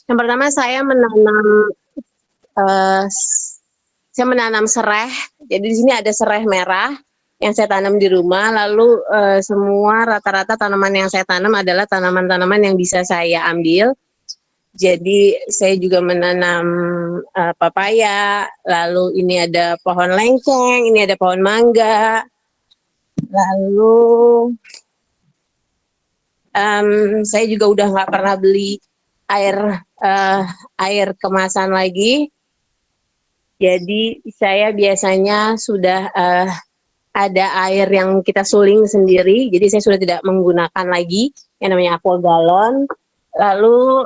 Yang pertama eh, saya menanam serai. Jadi di sini ada serai merah yang saya tanam di rumah. Lalu semua rata-rata tanaman yang saya tanam adalah tanaman-tanaman yang bisa saya ambil. Jadi saya juga menanam papaya. Lalu ini ada pohon lengkeng, ini ada pohon mangga. Lalu saya juga udah nggak pernah beli air air kemasan lagi. Jadi saya biasanya sudah ada air yang kita suling sendiri. Jadi saya sudah tidak menggunakan lagi yang namanya aqua galon. Lalu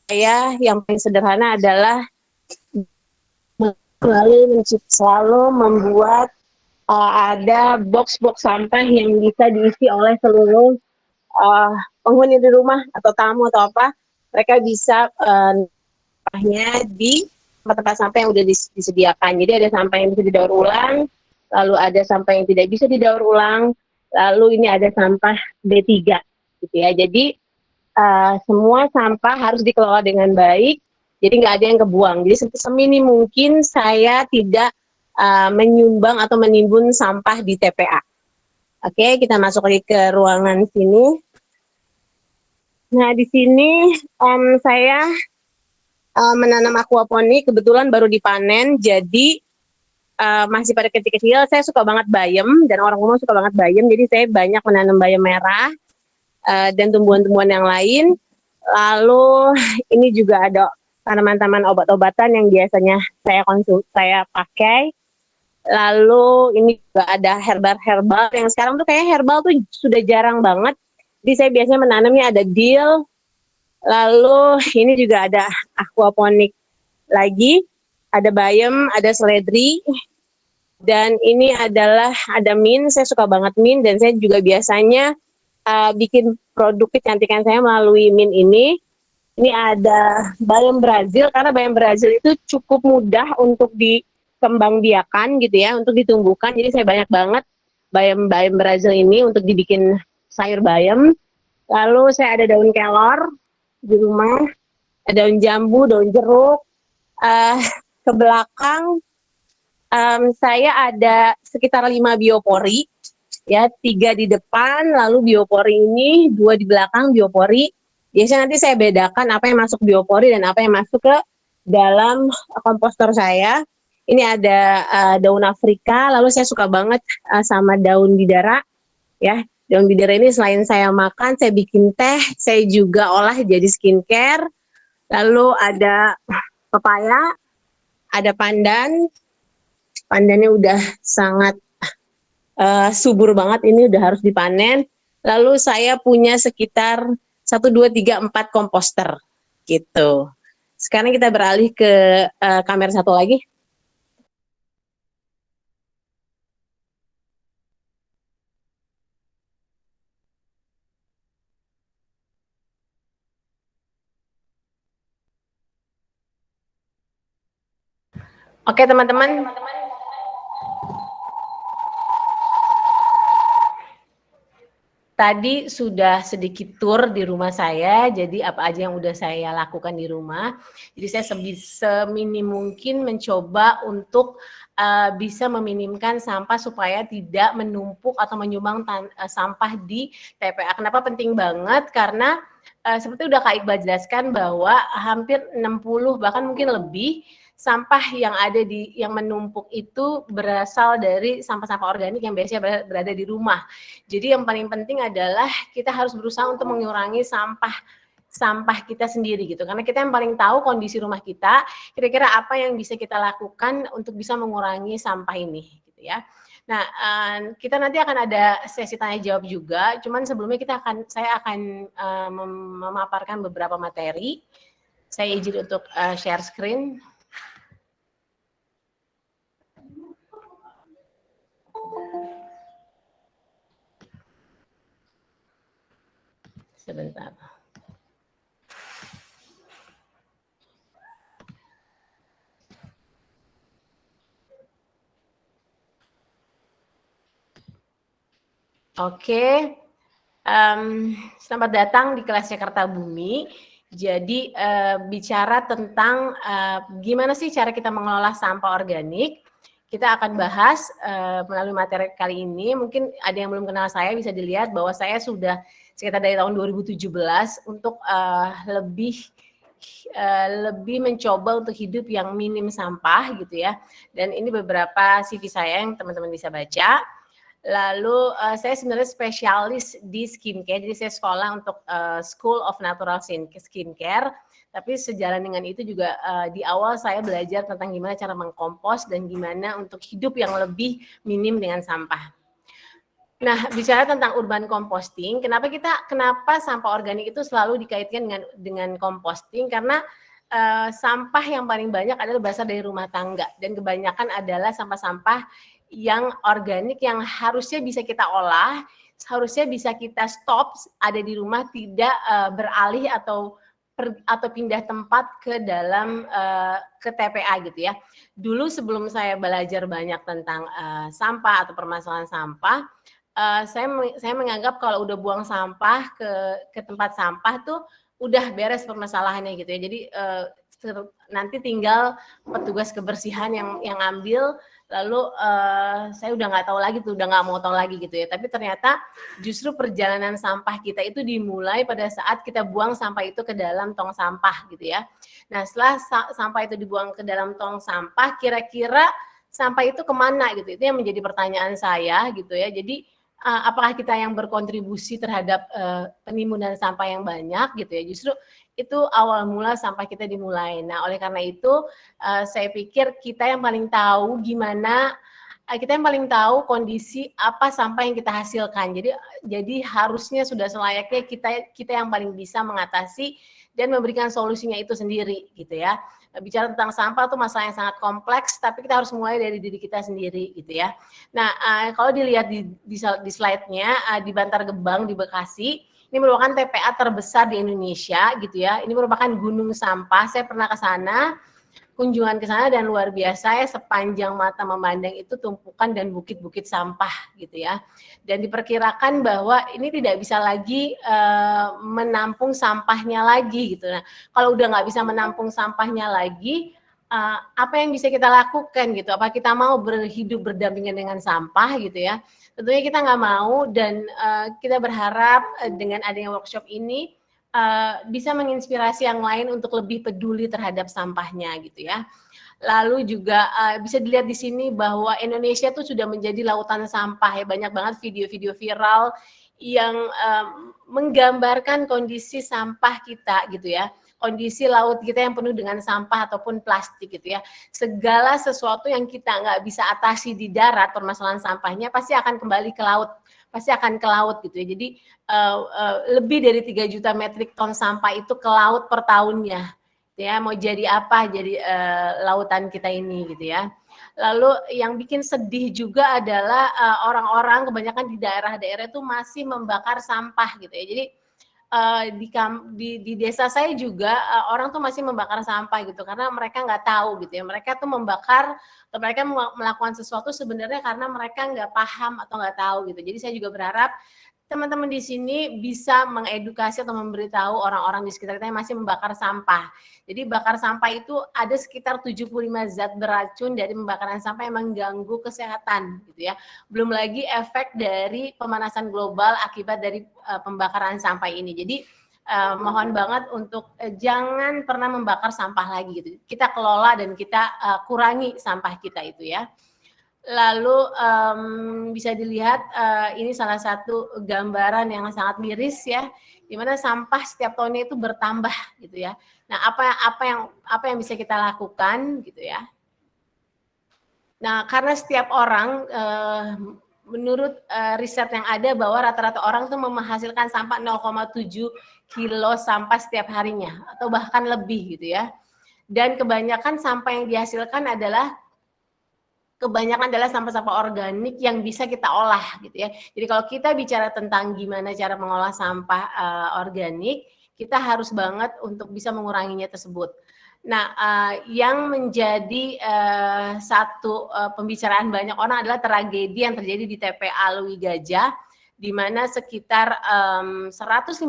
saya yang paling sederhana adalah selalu membuat ada box-box sampah yang bisa diisi oleh seluruh penghuni di rumah atau tamu atau apa. Mereka bisa sampahnya di tempat-tempat sampah yang udah disediakan. Jadi ada sampah yang bisa didaur ulang, lalu ada sampah yang tidak bisa didaur ulang, lalu ini ada sampah B3 gitu ya. Jadi semua sampah harus dikelola dengan baik, jadi nggak ada yang kebuang. Jadi seminim mungkin saya tidak menyumbang atau menimbun sampah di TPA. Oke, kita masuk lagi ke ruangan sini. Nah, di sini saya menanam aquaponik, kebetulan baru dipanen, jadi masih pada kecil-kecil. Saya suka banget bayam, dan orang rumah suka banget bayam, jadi saya banyak menanam bayam merah dan tumbuhan-tumbuhan yang lain. Lalu ini juga ada tanaman-tanaman obat-obatan yang biasanya saya pakai. Lalu ini juga ada herbal yang sekarang tuh kayak herbal tuh sudah jarang banget. Jadi saya biasanya menanamnya ada dill. Lalu ini juga ada aquaponik lagi, ada bayam, ada seledri, dan ini adalah ada mint. Saya suka banget mint, dan saya juga biasanya bikin produk kecantikan saya melalui mint ini. Ini ada bayam Brazil, karena bayam Brazil itu cukup mudah untuk dikembangbiakan gitu ya, untuk ditumbuhkan. Jadi saya banyak banget bayam-bayam Brazil ini untuk dibikin sayur bayam. Lalu saya ada daun kelor di rumah, ada daun jambu, daun jeruk. Ke belakang saya ada sekitar 5 biopori, ya, 3 di depan, lalu biopori ini 2 di belakang biopori. Biasanya nanti saya bedakan apa yang masuk biopori dan apa yang masuk ke dalam kompostor saya. Ini ada daun Afrika, lalu saya suka banget sama daun bidara, ya. Daun bidara ini selain saya makan, saya bikin teh, saya juga olah jadi skincare. Lalu ada pepaya, ada pandan. Pandannya udah sangat subur banget, ini udah harus dipanen. Lalu saya punya sekitar 1, 2, 3, 4 komposter gitu. Sekarang kita beralih ke kamera satu lagi. Oke teman-teman, tadi sudah sedikit tour di rumah saya, jadi apa aja yang udah saya lakukan di rumah. Jadi saya seminim mungkin mencoba untuk bisa meminimkan sampah supaya tidak menumpuk atau menyumbang sampah di TPA. Kenapa penting banget? Karena seperti udah Kak Iqbal jelaskan bahwa hampir 60 bahkan mungkin lebih sampah yang ada yang menumpuk itu berasal dari sampah-sampah organik yang biasanya berada di rumah. Jadi yang paling penting adalah kita harus berusaha untuk mengurangi sampah kita sendiri gitu, karena kita yang paling tahu kondisi rumah kita, kira-kira apa yang bisa kita lakukan untuk bisa mengurangi sampah ini gitu ya. Nah, kita nanti akan ada sesi tanya jawab juga, cuman sebelumnya saya akan memaparkan beberapa materi. Saya izin untuk share screen. Sebentar. Oke, selamat datang di kelas Jakarta Bumi. Jadi bicara tentang gimana sih cara kita mengelola sampah organik, kita akan bahas melalui materi kali ini. Mungkin ada yang belum kenal saya, bisa dilihat bahwa saya sudah sekitar dari tahun 2017 untuk lebih mencoba untuk hidup yang minim sampah gitu ya. Dan ini beberapa CV saya yang teman-teman bisa baca. Lalu saya sebenarnya spesialis di skincare, jadi saya sekolah untuk School of Natural Skincare. Tapi sejalan dengan itu juga di awal saya belajar tentang gimana cara mengkompos dan gimana untuk hidup yang lebih minim dengan sampah. Nah, bicara tentang urban composting, kenapa sampah organik itu selalu dikaitkan dengan composting? Karena sampah yang paling banyak adalah berasal dari rumah tangga dan kebanyakan adalah sampah-sampah yang organik yang harusnya bisa kita olah, harusnya bisa kita stop ada di rumah, tidak beralih atau pindah tempat ke dalam ke TPA gitu ya. Dulu sebelum saya belajar banyak tentang sampah atau permasalahan sampah, saya menganggap kalau udah buang sampah ke tempat sampah tuh udah beres permasalahannya gitu ya. Jadi nanti tinggal petugas kebersihan yang ambil, lalu saya udah nggak tahu lagi tuh, udah nggak mau tahu lagi gitu ya. Tapi ternyata justru perjalanan sampah kita itu dimulai pada saat kita buang sampah itu ke dalam tong sampah gitu ya. Nah setelah sampah itu dibuang ke dalam tong sampah, kira-kira sampah itu kemana gitu? Itu yang menjadi pertanyaan saya gitu ya. Jadi apakah kita yang berkontribusi terhadap penimbunan sampah yang banyak gitu ya, justru itu awal mula sampah kita dimulai. Nah oleh karena itu saya pikir kita yang paling tahu kondisi apa sampah yang kita hasilkan. Jadi harusnya sudah selayaknya kita yang paling bisa mengatasi dan memberikan solusinya itu sendiri gitu ya. Bicara tentang sampah itu masalah yang sangat kompleks, tapi kita harus mulai dari diri kita sendiri gitu ya. Nah, kalau dilihat di slide-nya di Bantar Gebang di Bekasi, ini merupakan TPA terbesar di Indonesia gitu ya. Ini merupakan gunung sampah. Saya pernah ke sana, kunjungan ke sana dan luar biasa ya, sepanjang mata memandang itu tumpukan dan bukit-bukit sampah gitu ya. Dan diperkirakan bahwa ini tidak bisa lagi menampung sampahnya lagi gitu. Nah, kalau udah nggak bisa menampung sampahnya lagi, apa yang bisa kita lakukan gitu? Apa kita mau berhidup berdampingan dengan sampah gitu ya? Tentunya kita nggak mau dan kita berharap dengan adanya workshop ini bisa menginspirasi yang lain untuk lebih peduli terhadap sampahnya gitu ya. Lalu juga bisa dilihat di sini bahwa Indonesia tuh sudah menjadi lautan sampah ya, banyak banget video-video viral yang menggambarkan kondisi sampah kita gitu ya. Kondisi laut kita yang penuh dengan sampah ataupun plastik gitu ya. Segala sesuatu yang kita nggak bisa atasi di darat, permasalahan sampahnya pasti akan kembali ke laut, pasti akan ke laut gitu ya. Jadi lebih dari 3 juta metrik ton sampah itu ke laut per tahunnya. Ya, mau jadi apa jadi lautan kita ini gitu ya. Lalu yang bikin sedih juga adalah orang-orang kebanyakan di daerah-daerah itu masih membakar sampah gitu ya. Jadi di desa saya juga orang tuh masih membakar sampah gitu karena mereka nggak tahu gitu ya, mereka tuh membakar atau mereka melakukan sesuatu sebenarnya karena mereka nggak paham atau nggak tahu gitu. Jadi saya juga berharap teman-teman di sini bisa mengedukasi atau memberitahu orang-orang di sekitar kita yang masih membakar sampah. Jadi bakar sampah itu ada sekitar 75 zat beracun dari pembakaran sampah yang mengganggu kesehatan gitu ya. Belum lagi efek dari pemanasan global akibat dari pembakaran sampah ini. Jadi mohon banget untuk jangan pernah membakar sampah lagi gitu. Kita kelola dan kita kurangi sampah kita itu ya. Lalu bisa dilihat ini salah satu gambaran yang sangat miris ya, di mana sampah setiap tahunnya itu bertambah gitu ya. Nah, apa yang bisa kita lakukan gitu ya. Nah, karena setiap orang menurut riset yang ada bahwa rata-rata orang tuh menghasilkan sampah 0,7 kilo sampah setiap harinya atau bahkan lebih gitu ya. Dan kebanyakan sampah yang dihasilkan adalah sampah-sampah organik yang bisa kita olah gitu ya. Jadi kalau kita bicara tentang gimana cara mengolah sampah organik, kita harus banget untuk bisa menguranginya tersebut. Nah, yang menjadi satu pembicaraan banyak orang adalah tragedi yang terjadi di TPA Lui Gajah, di mana sekitar 157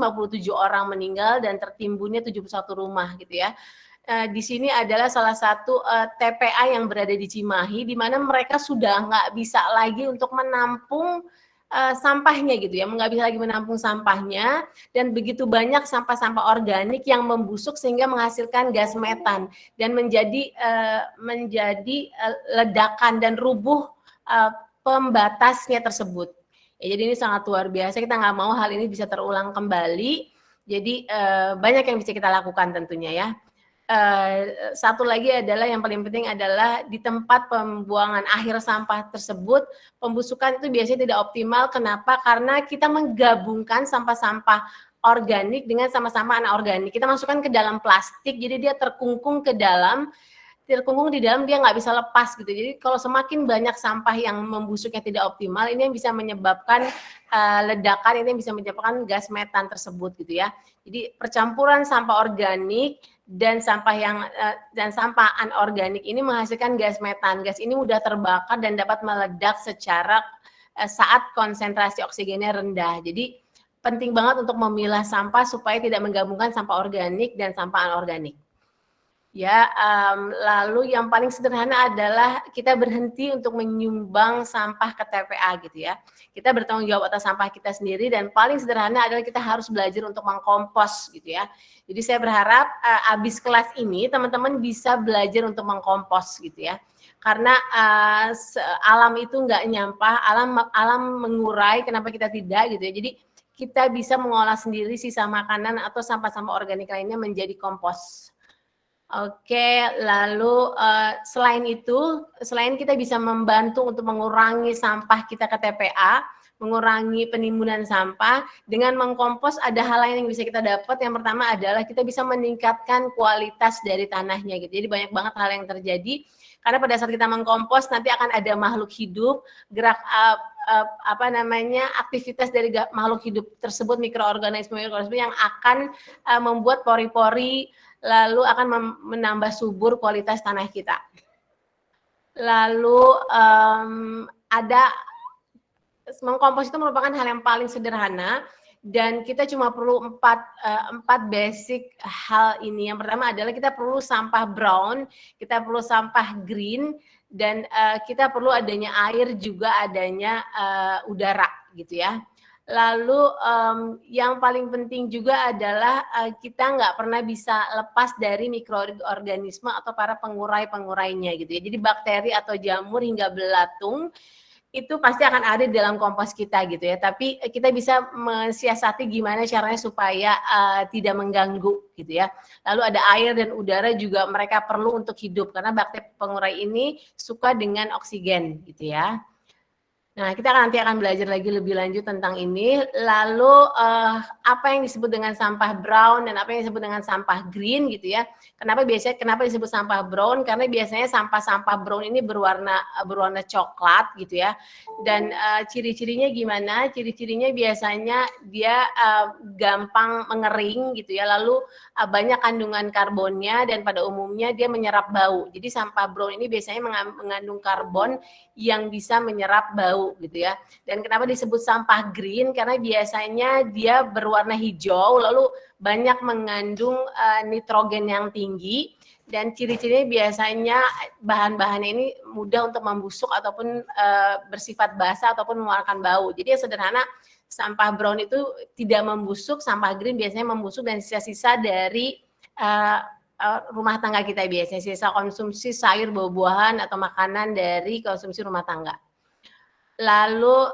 orang meninggal dan tertimbunnya 71 rumah gitu ya. Di sini adalah salah satu TPA yang berada di Cimahi, di mana mereka sudah nggak bisa lagi untuk menampung sampahnya gitu ya, nggak bisa lagi menampung sampahnya, dan begitu banyak sampah-sampah organik yang membusuk sehingga menghasilkan gas metan dan menjadi ledakan dan rubuh pembatasnya tersebut. Ya, jadi ini sangat luar biasa, kita nggak mau hal ini bisa terulang kembali, jadi banyak yang bisa kita lakukan tentunya ya. Satu lagi adalah yang paling penting adalah di tempat pembuangan akhir sampah tersebut, pembusukan itu biasanya tidak optimal. Kenapa? Karena kita menggabungkan sampah-sampah organik dengan sampah-sampah anorganik. Kita masukkan ke dalam plastik, jadi dia terkungkung di dalam, dia nggak bisa lepas gitu. Jadi kalau semakin banyak sampah yang membusuknya tidak optimal, ini yang bisa menyebabkan ledakan, ini yang bisa menyebabkan gas metan tersebut gitu ya. Jadi percampuran sampah organik dan sampah anorganik ini menghasilkan gas metan. Gas ini mudah terbakar dan dapat meledak secara saat konsentrasi oksigennya rendah. Jadi penting banget untuk memilah sampah supaya tidak menggabungkan sampah organik dan sampah anorganik. Ya, lalu yang paling sederhana adalah kita berhenti untuk menyumbang sampah ke TPA gitu ya. Kita bertanggung jawab atas sampah kita sendiri, dan paling sederhana adalah kita harus belajar untuk mengkompos gitu ya. Jadi saya berharap habis kelas ini teman-teman bisa belajar untuk mengkompos gitu ya. Karena alam itu nggak nyampah, alam mengurai, kenapa kita tidak gitu ya. Jadi kita bisa mengolah sendiri sisa makanan atau sampah-sampah organik lainnya menjadi kompos. Oke, lalu selain itu, selain kita bisa membantu untuk mengurangi sampah kita ke TPA, mengurangi penimbunan sampah, dengan mengkompos ada hal lain yang bisa kita dapat. Yang pertama adalah kita bisa meningkatkan kualitas dari tanahnya gitu. Jadi banyak banget hal yang terjadi, karena pada saat kita mengkompos nanti akan ada makhluk hidup, aktivitas dari makhluk hidup tersebut, mikroorganisme yang akan membuat pori-pori, lalu akan menambah subur kualitas tanah kita. Lalu mengkompos itu merupakan hal yang paling sederhana, dan kita cuma perlu empat basic hal ini. Yang pertama adalah kita perlu sampah brown, kita perlu sampah green, dan kita perlu adanya air, juga adanya udara gitu ya. Lalu yang paling penting juga adalah kita nggak pernah bisa lepas dari mikroorganisme atau para pengurai-pengurainya gitu ya. Jadi bakteri atau jamur hingga belatung itu pasti akan ada di dalam kompos kita gitu ya. Tapi kita bisa mensiasati gimana caranya supaya tidak mengganggu gitu ya. Lalu ada air dan udara juga, mereka perlu untuk hidup karena bakteri pengurai ini suka dengan oksigen gitu ya. Nah, kita nanti akan belajar lagi lebih lanjut tentang ini. Lalu apa yang disebut dengan sampah brown dan apa yang disebut dengan sampah green gitu ya. Kenapa disebut sampah brown? Karena biasanya sampah-sampah brown ini berwarna coklat gitu ya. Dan ciri-cirinya gimana? Ciri-cirinya biasanya dia gampang mengering gitu ya. Lalu banyak kandungan karbonnya, dan pada umumnya dia menyerap bau. Jadi sampah brown ini biasanya mengandung karbon yang bisa menyerap bau gitu ya. Dan kenapa disebut sampah green? Karena biasanya dia berwarna hijau, lalu banyak mengandung nitrogen yang tinggi, dan ciri-cirinya biasanya bahan-bahannya ini mudah untuk membusuk ataupun bersifat basah ataupun mengeluarkan bau. Jadi yang sederhana, sampah brown itu tidak membusuk, sampah green biasanya membusuk, dan sisa-sisa dari rumah tangga kita, biasanya sisa konsumsi sayur, buah-buahan atau makanan dari konsumsi rumah tangga. Lalu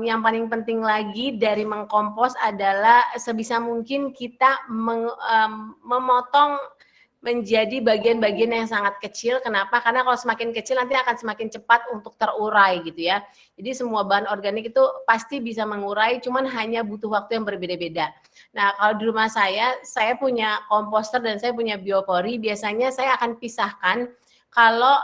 yang paling penting lagi dari mengkompos adalah sebisa mungkin kita memotong menjadi bagian-bagian yang sangat kecil. Kenapa? Karena kalau semakin kecil nanti akan semakin cepat untuk terurai gitu ya. Jadi semua bahan organik itu pasti bisa mengurai, cuman hanya butuh waktu yang berbeda-beda. Nah, kalau di rumah saya punya komposter dan saya punya biopori. Biasanya saya akan pisahkan. Kalau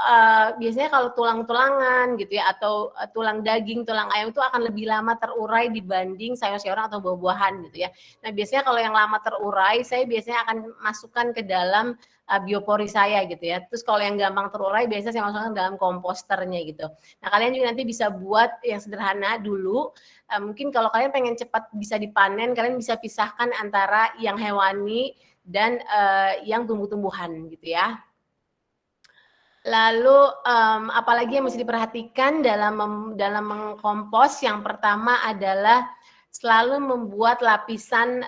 biasanya kalau tulang-tulangan gitu ya, atau tulang daging, tulang ayam itu akan lebih lama terurai dibanding sayur-sayuran atau buah-buahan gitu ya. Nah, biasanya kalau yang lama terurai, saya biasanya akan masukkan ke dalam biopori saya gitu ya. Terus kalau yang gampang terurai biasanya saya masukkan dalam komposternya gitu. Nah, kalian juga nanti bisa buat yang sederhana dulu. Mungkin kalau kalian pengen cepat bisa dipanen, kalian bisa pisahkan antara yang hewani dan yang tumbuh-tumbuhan gitu ya. Lalu apalagi yang mesti diperhatikan dalam mengkompos? Yang pertama adalah selalu membuat lapisan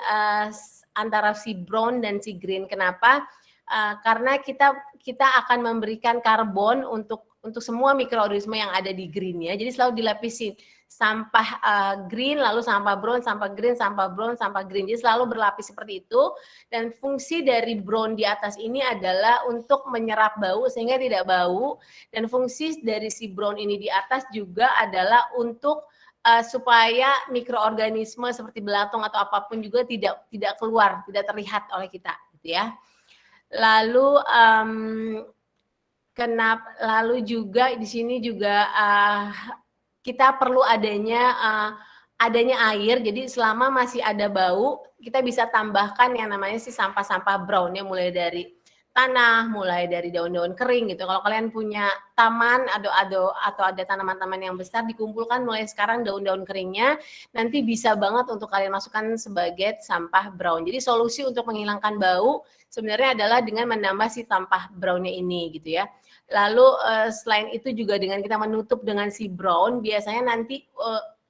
antara si brown dan si green. Kenapa? Karena kita akan memberikan karbon untuk semua mikroorganisme yang ada di green ya. Jadi selalu dilapisin sampah green, lalu sampah brown, sampah green, sampah brown, sampah green. Jadi selalu berlapis seperti itu. Dan fungsi dari brown di atas ini adalah untuk menyerap bau sehingga tidak bau. Dan fungsi dari si brown ini di atas juga adalah untuk supaya mikroorganisme seperti belatung atau apapun juga tidak keluar, tidak terlihat oleh kita, gitu ya. Lalu lalu juga di sini juga kita perlu adanya air. Jadi selama masih ada bau, kita bisa tambahkan yang namanya si sampah-sampah brown ya, mulai dari tanah, mulai dari daun-daun kering gitu. Kalau kalian punya taman atau ada tanaman-tanaman yang besar, dikumpulkan mulai sekarang daun-daun keringnya, nanti bisa banget untuk kalian masukkan sebagai sampah brown. Jadi solusi untuk menghilangkan bau sebenarnya adalah dengan menambah si sampah brownnya ini gitu ya. Lalu selain itu juga dengan kita menutup dengan si brown, biasanya nanti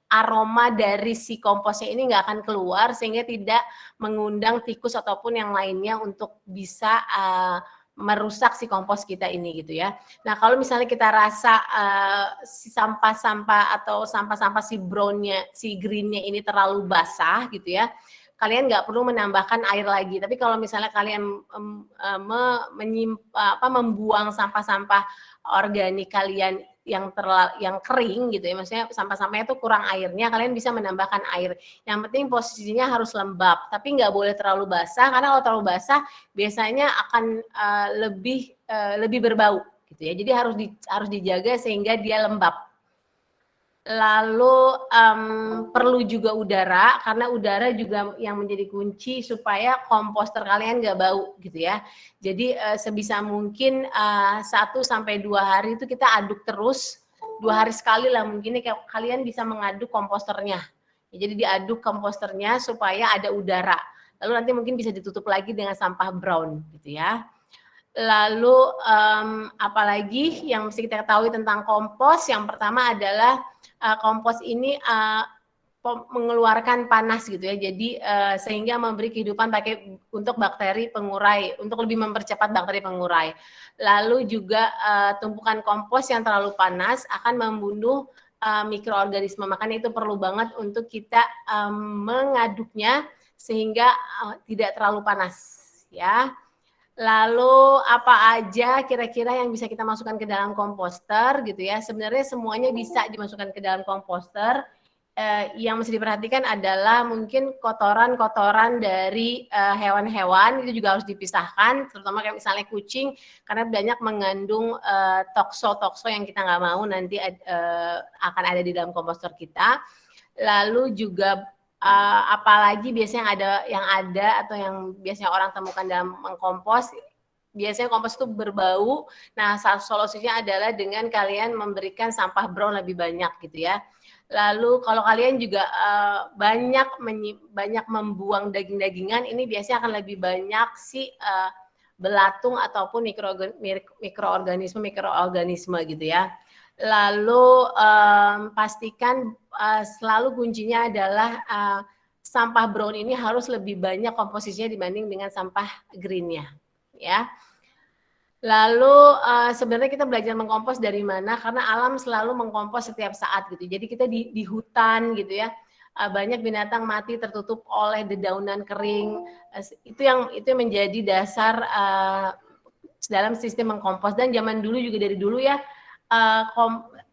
aroma dari si komposnya ini nggak akan keluar sehingga tidak mengundang tikus ataupun yang lainnya untuk bisa merusak si kompos kita ini gitu ya. Nah kalau misalnya kita rasa si sampah-sampah atau sampah-sampah si brownnya, si greennya ini terlalu basah gitu ya, kalian nggak perlu menambahkan air lagi. Tapi kalau misalnya kalian membuang sampah-sampah organik kalian yang kering gitu ya, maksudnya sampah-sampahnya itu kurang airnya, kalian bisa menambahkan air. Yang penting posisinya harus lembab, tapi nggak boleh terlalu basah, karena kalau terlalu basah biasanya akan lebih berbau gitu ya. Jadi harus dijaga sehingga dia lembab. Lalu perlu juga udara, karena udara juga yang menjadi kunci supaya komposter kalian nggak bau gitu ya. Jadi sebisa mungkin 1 sampai 2 hari itu kita aduk terus, 2 hari sekali lah mungkin kalian bisa mengaduk komposternya. Jadi diaduk komposternya supaya ada udara. Lalu nanti mungkin bisa ditutup lagi dengan sampah brown gitu ya. Lalu apalagi yang mesti kita ketahui tentang kompos? Yang pertama adalah kompos ini mengeluarkan panas gitu ya, jadi sehingga memberi kehidupan untuk bakteri pengurai, untuk lebih mempercepat bakteri pengurai. Lalu juga tumpukan kompos yang terlalu panas akan membunuh mikroorganisme, makanya itu perlu banget untuk kita mengaduknya sehingga tidak terlalu panas ya. Lalu apa aja kira-kira yang bisa kita masukkan ke dalam komposter gitu ya. Sebenarnya semuanya bisa dimasukkan ke dalam komposter. Yang mesti diperhatikan adalah mungkin kotoran-kotoran dari hewan-hewan itu juga harus dipisahkan, terutama kayak misalnya kucing, karena banyak mengandung tokso-tokso yang kita nggak mau nanti akan ada di dalam komposter kita. Lalu juga apalagi biasanya yang ada atau yang biasanya orang temukan dalam mengkompos, biasanya kompos itu berbau. Nah, solusinya adalah dengan kalian memberikan sampah brown lebih banyak gitu ya. Lalu kalau kalian juga banyak membuang daging-dagingan, ini biasanya akan lebih banyak sih belatung ataupun mikroorganisme gitu ya. Lalu pastikan selalu kuncinya adalah sampah brown ini harus lebih banyak komposisinya dibanding dengan sampah greennya ya. Lalu sebenarnya kita belajar mengkompos dari mana? Karena alam selalu mengkompos setiap saat gitu. Jadi kita di hutan gitu ya, banyak binatang mati tertutup oleh dedaunan kering. Itu yang menjadi dasar dalam sistem mengkompos. Dan zaman dulu juga dari dulu ya,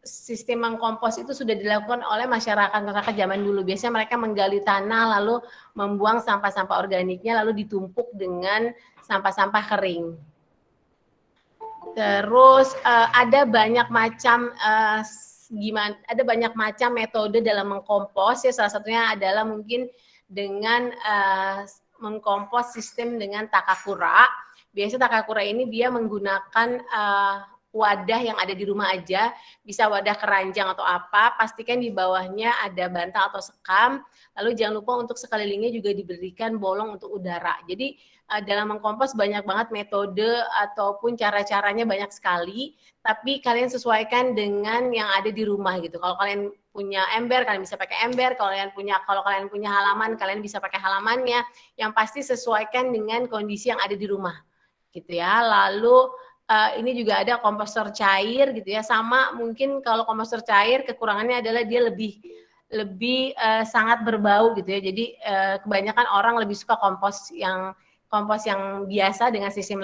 sistem mengkompos itu sudah dilakukan oleh masyarakat zaman dulu. Biasanya mereka menggali tanah lalu membuang sampah-sampah organiknya lalu ditumpuk dengan sampah-sampah kering. Terus ada banyak macam ada banyak macam metode dalam mengkompos ya. Salah satunya adalah mungkin dengan mengkompos sistem dengan takakura. Biasanya Takakura ini dia menggunakan wadah yang ada di rumah aja, bisa wadah keranjang atau apa, pastikan di bawahnya ada bantal atau sekam, lalu jangan lupa untuk sekelilingnya juga diberikan bolong untuk udara. Jadi dalam mengkompos banyak banget metode ataupun cara-caranya banyak sekali, tapi kalian sesuaikan dengan yang ada di rumah gitu. Kalau kalian punya ember, kalian bisa pakai ember, kalau kalian punya halaman, kalian bisa pakai halamannya, yang pasti sesuaikan dengan kondisi yang ada di rumah gitu ya. Lalu ini juga ada komposter cair gitu ya, sama mungkin kalau komposter cair kekurangannya adalah dia lebih sangat berbau gitu ya. Jadi kebanyakan orang lebih suka kompos yang biasa dengan sistem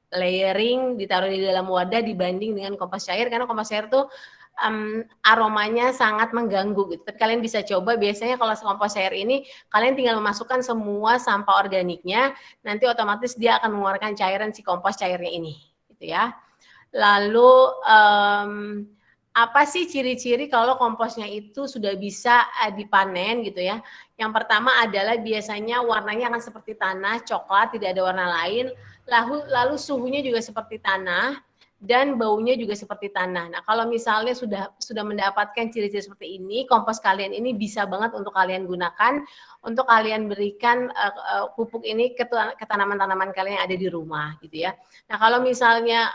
layering ditaruh di dalam wadah dibanding dengan kompos cair, karena kompos cair tuh aromanya sangat mengganggu gitu. Tapi kalian bisa coba, biasanya kalau kompos cair ini kalian tinggal memasukkan semua sampah organiknya, nanti otomatis dia akan mengeluarkan cairan si kompos cairnya ini gitu ya. Lalu apa sih ciri-ciri kalau komposnya itu sudah bisa dipanen gitu ya? Yang pertama adalah biasanya warnanya akan seperti tanah, coklat, tidak ada warna lain. Lalu suhunya juga seperti tanah dan baunya juga seperti tanah. Nah, kalau misalnya sudah mendapatkan ciri-ciri seperti ini, kompos kalian ini bisa banget untuk kalian gunakan, untuk kalian berikan pupuk ini ke tanaman-tanaman kalian yang ada di rumah gitu ya. Nah, kalau misalnya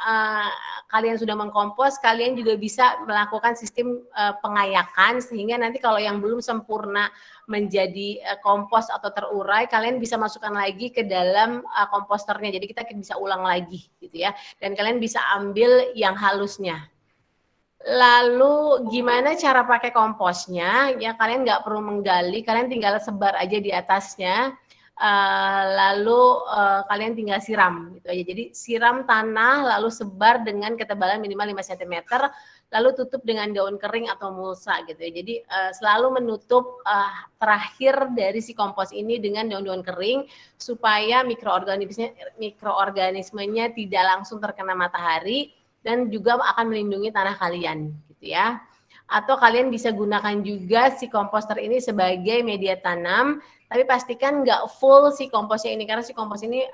kalian sudah mengkompos, kalian juga bisa melakukan sistem pengayakan, sehingga nanti kalau yang belum sempurna menjadi kompos atau terurai, kalian bisa masukkan lagi ke dalam komposternya. Jadi kita bisa ulang lagi gitu ya. Dan kalian bisa ambil yang halusnya. Lalu gimana cara pakai komposnya? Ya kalian nggak perlu menggali, kalian tinggal sebar aja di atasnya. Lalu kalian tinggal siram gitu aja. Jadi siram tanah lalu sebar dengan ketebalan minimal 5 cm, lalu tutup dengan daun kering atau mulsa gitu ya. Jadi selalu menutup terakhir dari si kompos ini dengan daun-daun kering supaya mikroorganismenya tidak langsung terkena matahari dan juga akan melindungi tanah kalian gitu ya. Atau kalian bisa gunakan juga si komposter ini sebagai media tanam, tapi pastikan nggak full si komposnya ini, karena si kompos ini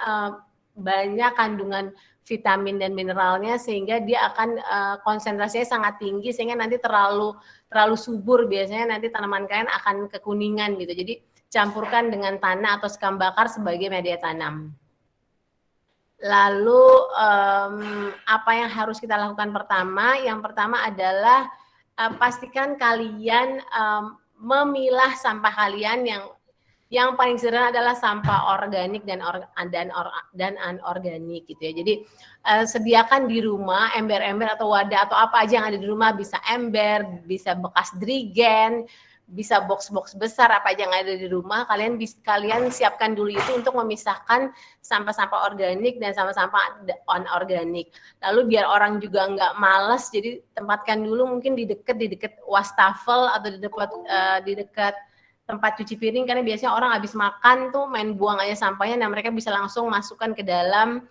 banyak kandungan vitamin dan mineralnya sehingga dia akan konsentrasinya sangat tinggi, sehingga nanti terlalu subur, biasanya nanti tanaman kalian akan kekuningan gitu. Jadi campurkan dengan tanah atau sekam bakar sebagai media tanam. Lalu apa yang harus kita lakukan pertama? Yang pertama adalah pastikan kalian memilah sampah kalian yang paling sederhana adalah sampah organik dan anorganik gitu ya. Jadi sediakan di rumah ember-ember atau wadah atau apa aja yang ada di rumah, bisa ember, bisa bekas drigen, bisa box-box besar, apa aja yang ada di rumah, kalian siapkan dulu itu untuk memisahkan sampah-sampah organik dan sampah-sampah anorganik. Lalu biar orang juga nggak males, jadi tempatkan dulu mungkin di dekat wastafel atau di dekat tempat cuci piring, karena biasanya orang habis makan tuh main buang aja sampahnya, dan mereka bisa langsung masukkan ke dalam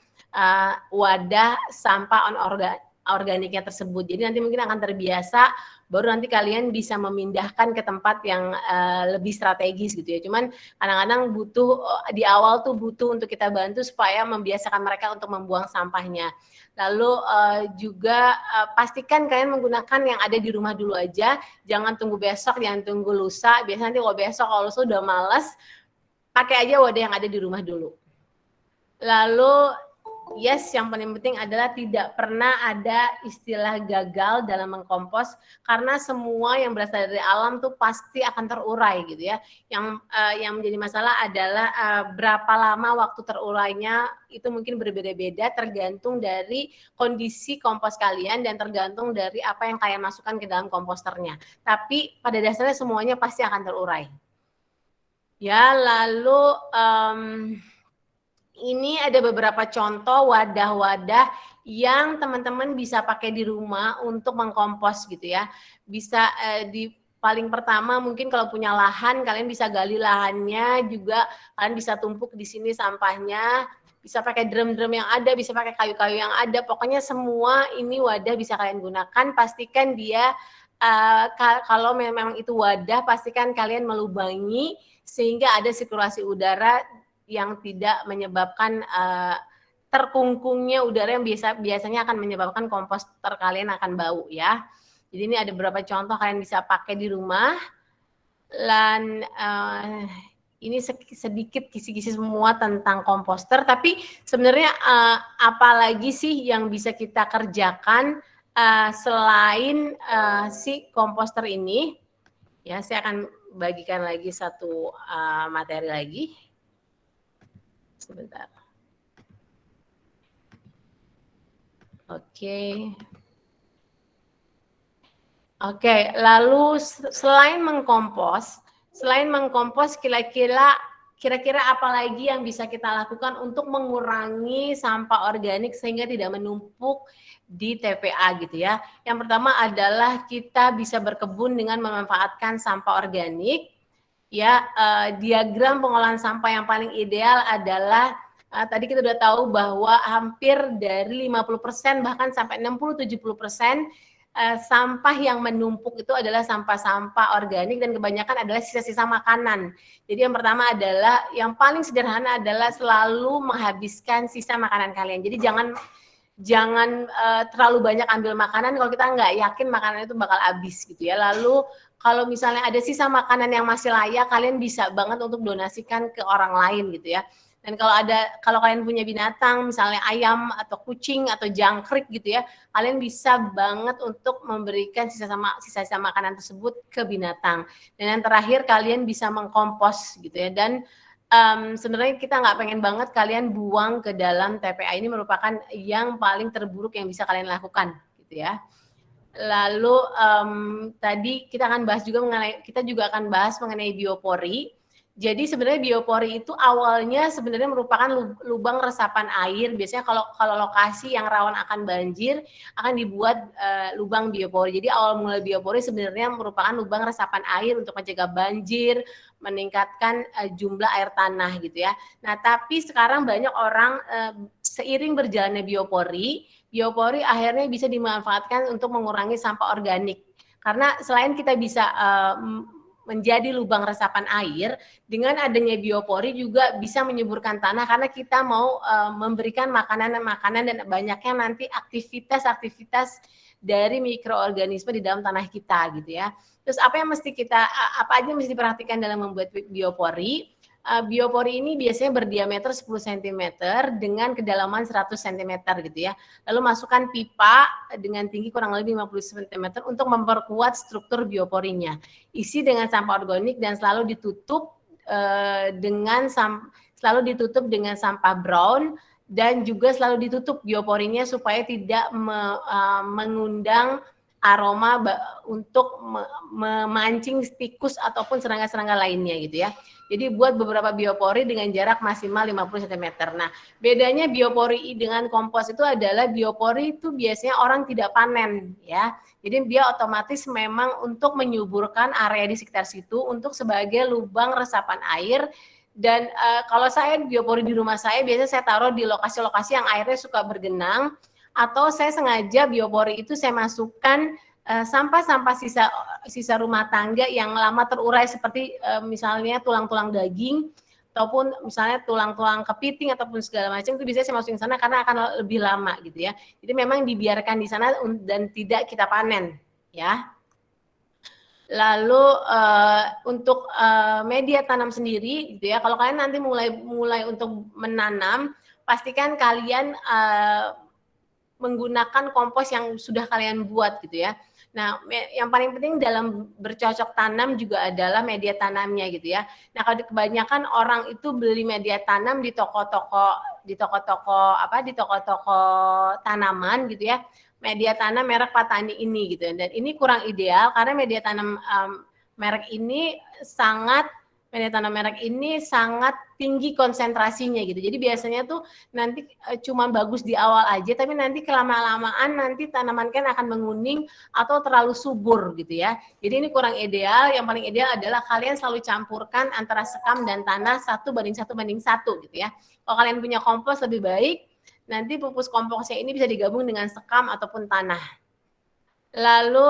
wadah sampah organiknya tersebut. Jadi nanti mungkin akan terbiasa, baru nanti kalian bisa memindahkan ke tempat yang lebih strategis gitu ya. Cuman kadang-kadang di awal tuh butuh untuk kita bantu supaya membiasakan mereka untuk membuang sampahnya. Lalu juga pastikan kalian menggunakan yang ada di rumah dulu aja, jangan tunggu besok, jangan tunggu lusa. Biasanya nanti kalau besok, kalau lusa udah males, pakai aja wadah yang ada di rumah dulu. Lalu yang paling penting adalah tidak pernah ada istilah gagal dalam mengkompos, karena semua yang berasal dari alam tuh pasti akan terurai gitu ya. Yang menjadi masalah adalah berapa lama waktu terurainya, itu mungkin berbeda-beda tergantung dari kondisi kompos kalian dan tergantung dari apa yang kalian masukkan ke dalam komposternya. Tapi pada dasarnya semuanya pasti akan terurai. Ya, lalu ini ada beberapa contoh wadah-wadah yang teman-teman bisa pakai di rumah untuk mengkompos gitu ya. Bisa paling pertama mungkin kalau punya lahan, kalian bisa gali lahannya juga, kalian bisa tumpuk di sini sampahnya, bisa pakai drum-drum yang ada, bisa pakai kayu-kayu yang ada, pokoknya semua ini wadah bisa kalian gunakan. Pastikan dia kalau memang itu wadah, pastikan kalian melubangi sehingga ada sirkulasi udara yang tidak menyebabkan terkungkungnya udara yang biasanya akan menyebabkan komposter kalian akan bau ya. Jadi ini ada beberapa contoh kalian bisa pakai di rumah. Dan ini sedikit kisi-kisi semua tentang komposter, tapi sebenarnya apalagi sih yang bisa kita kerjakan selain si komposter ini? Ya, saya akan bagikan lagi satu materi lagi. Sebentar. Oke. Oke, lalu selain mengkompos kira-kira apa lagi yang bisa kita lakukan untuk mengurangi sampah organik sehingga tidak menumpuk di TPA gitu ya. Yang pertama adalah kita bisa berkebun dengan memanfaatkan sampah organik. Ya, diagram pengolahan sampah yang paling ideal adalah tadi kita sudah tahu bahwa hampir dari 50% bahkan sampai 60-70% sampah yang menumpuk itu adalah sampah-sampah organik dan kebanyakan adalah sisa-sisa makanan. Jadi yang pertama adalah yang paling sederhana adalah selalu menghabiskan sisa makanan kalian. Jadi jangan terlalu banyak ambil makanan kalau kita nggak yakin makanan itu bakal habis gitu ya. Lalu kalau misalnya ada sisa makanan yang masih layak, kalian bisa banget untuk donasikan ke orang lain gitu ya. Dan kalau kalian punya binatang, misalnya ayam atau kucing atau jangkrik gitu ya, kalian bisa banget untuk memberikan sisa-sisa makanan tersebut ke binatang. Dan yang terakhir kalian bisa mengkompos gitu ya. Dan sebenarnya kita nggak pengen banget kalian buang ke dalam TPA, ini merupakan yang paling terburuk yang bisa kalian lakukan gitu ya. Lalu tadi kita juga akan bahas mengenai biopori. Jadi sebenarnya biopori itu awalnya sebenarnya merupakan lubang resapan air. Biasanya kalau lokasi yang rawan akan banjir akan dibuat lubang biopori. Jadi awal mula biopori sebenarnya merupakan lubang resapan air untuk mencegah banjir, meningkatkan jumlah air tanah gitu ya. Nah, tapi sekarang banyak orang seiring berjalannya biopori akhirnya bisa dimanfaatkan untuk mengurangi sampah organik. Karena selain kita bisa menjadi lubang resapan air, dengan adanya biopori juga bisa menyuburkan tanah karena kita mau memberikan makanan dan banyaknya nanti aktivitas dari mikroorganisme di dalam tanah kita gitu ya. Terus apa aja yang mesti diperhatikan dalam membuat biopori? Biopori ini biasanya berdiameter 10 cm dengan kedalaman 100 cm gitu ya. Lalu masukkan pipa dengan tinggi kurang lebih 50 cm untuk memperkuat struktur bioporinya. Isi dengan sampah organik dan selalu ditutup dengan sampah brown dan juga selalu ditutup bioporinya supaya tidak mengundang aroma untuk memancing tikus ataupun serangga-serangga lainnya gitu ya. Jadi buat beberapa biopori dengan jarak maksimal 50 cm. Nah, bedanya biopori dengan kompos itu adalah biopori itu biasanya orang tidak panen ya. Jadi dia otomatis memang untuk menyuburkan area di sekitar situ untuk sebagai lubang resapan air. Dan kalau saya biopori di rumah saya biasanya saya taruh di lokasi-lokasi yang airnya suka bergenang, atau saya sengaja biopori itu saya masukkan sampah-sampah sisa rumah tangga yang lama terurai seperti misalnya tulang-tulang daging ataupun misalnya tulang-tulang kepiting ataupun segala macam, itu bisa saya masukin sana karena akan lebih lama gitu ya. Jadi memang dibiarkan di sana dan tidak kita panen ya. Lalu untuk media tanam sendiri gitu ya, kalau kalian nanti mulai untuk menanam, pastikan kalian menggunakan kompos yang sudah kalian buat gitu ya. Nah, yang paling penting dalam bercocok tanam juga adalah media tanamnya gitu ya. Nah, kalau kebanyakan orang itu beli media tanam di toko-toko tanaman gitu ya. Media tanam merek Patani ini gitu. Dan ini kurang ideal karena media tanam merek ini sangat tinggi konsentrasinya gitu. Jadi biasanya tuh nanti cuma bagus di awal aja, tapi nanti kelama-lamaan nanti tanaman kan akan menguning atau terlalu subur gitu ya. Jadi ini kurang ideal. Yang paling ideal adalah kalian selalu campurkan antara sekam dan tanah 1:1 gitu ya. Kalau kalian punya kompos lebih baik, nanti pupus komposnya ini bisa digabung dengan sekam ataupun tanah. Lalu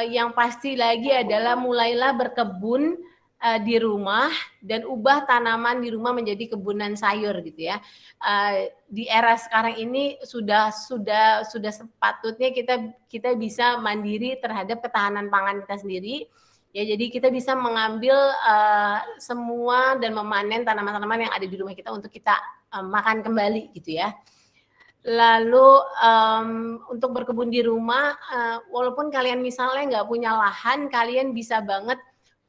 yang pasti lagi adalah mulailah berkebun di rumah dan ubah tanaman di rumah menjadi kebunan sayur gitu ya. Di era sekarang ini sudah sepatutnya kita bisa mandiri terhadap ketahanan pangan kita sendiri. Ya, jadi kita bisa mengambil semua dan memanen tanaman-tanaman yang ada di rumah kita untuk kita makan kembali gitu ya. Lalu untuk berkebun di rumah, walaupun kalian misalnya nggak punya lahan, kalian bisa banget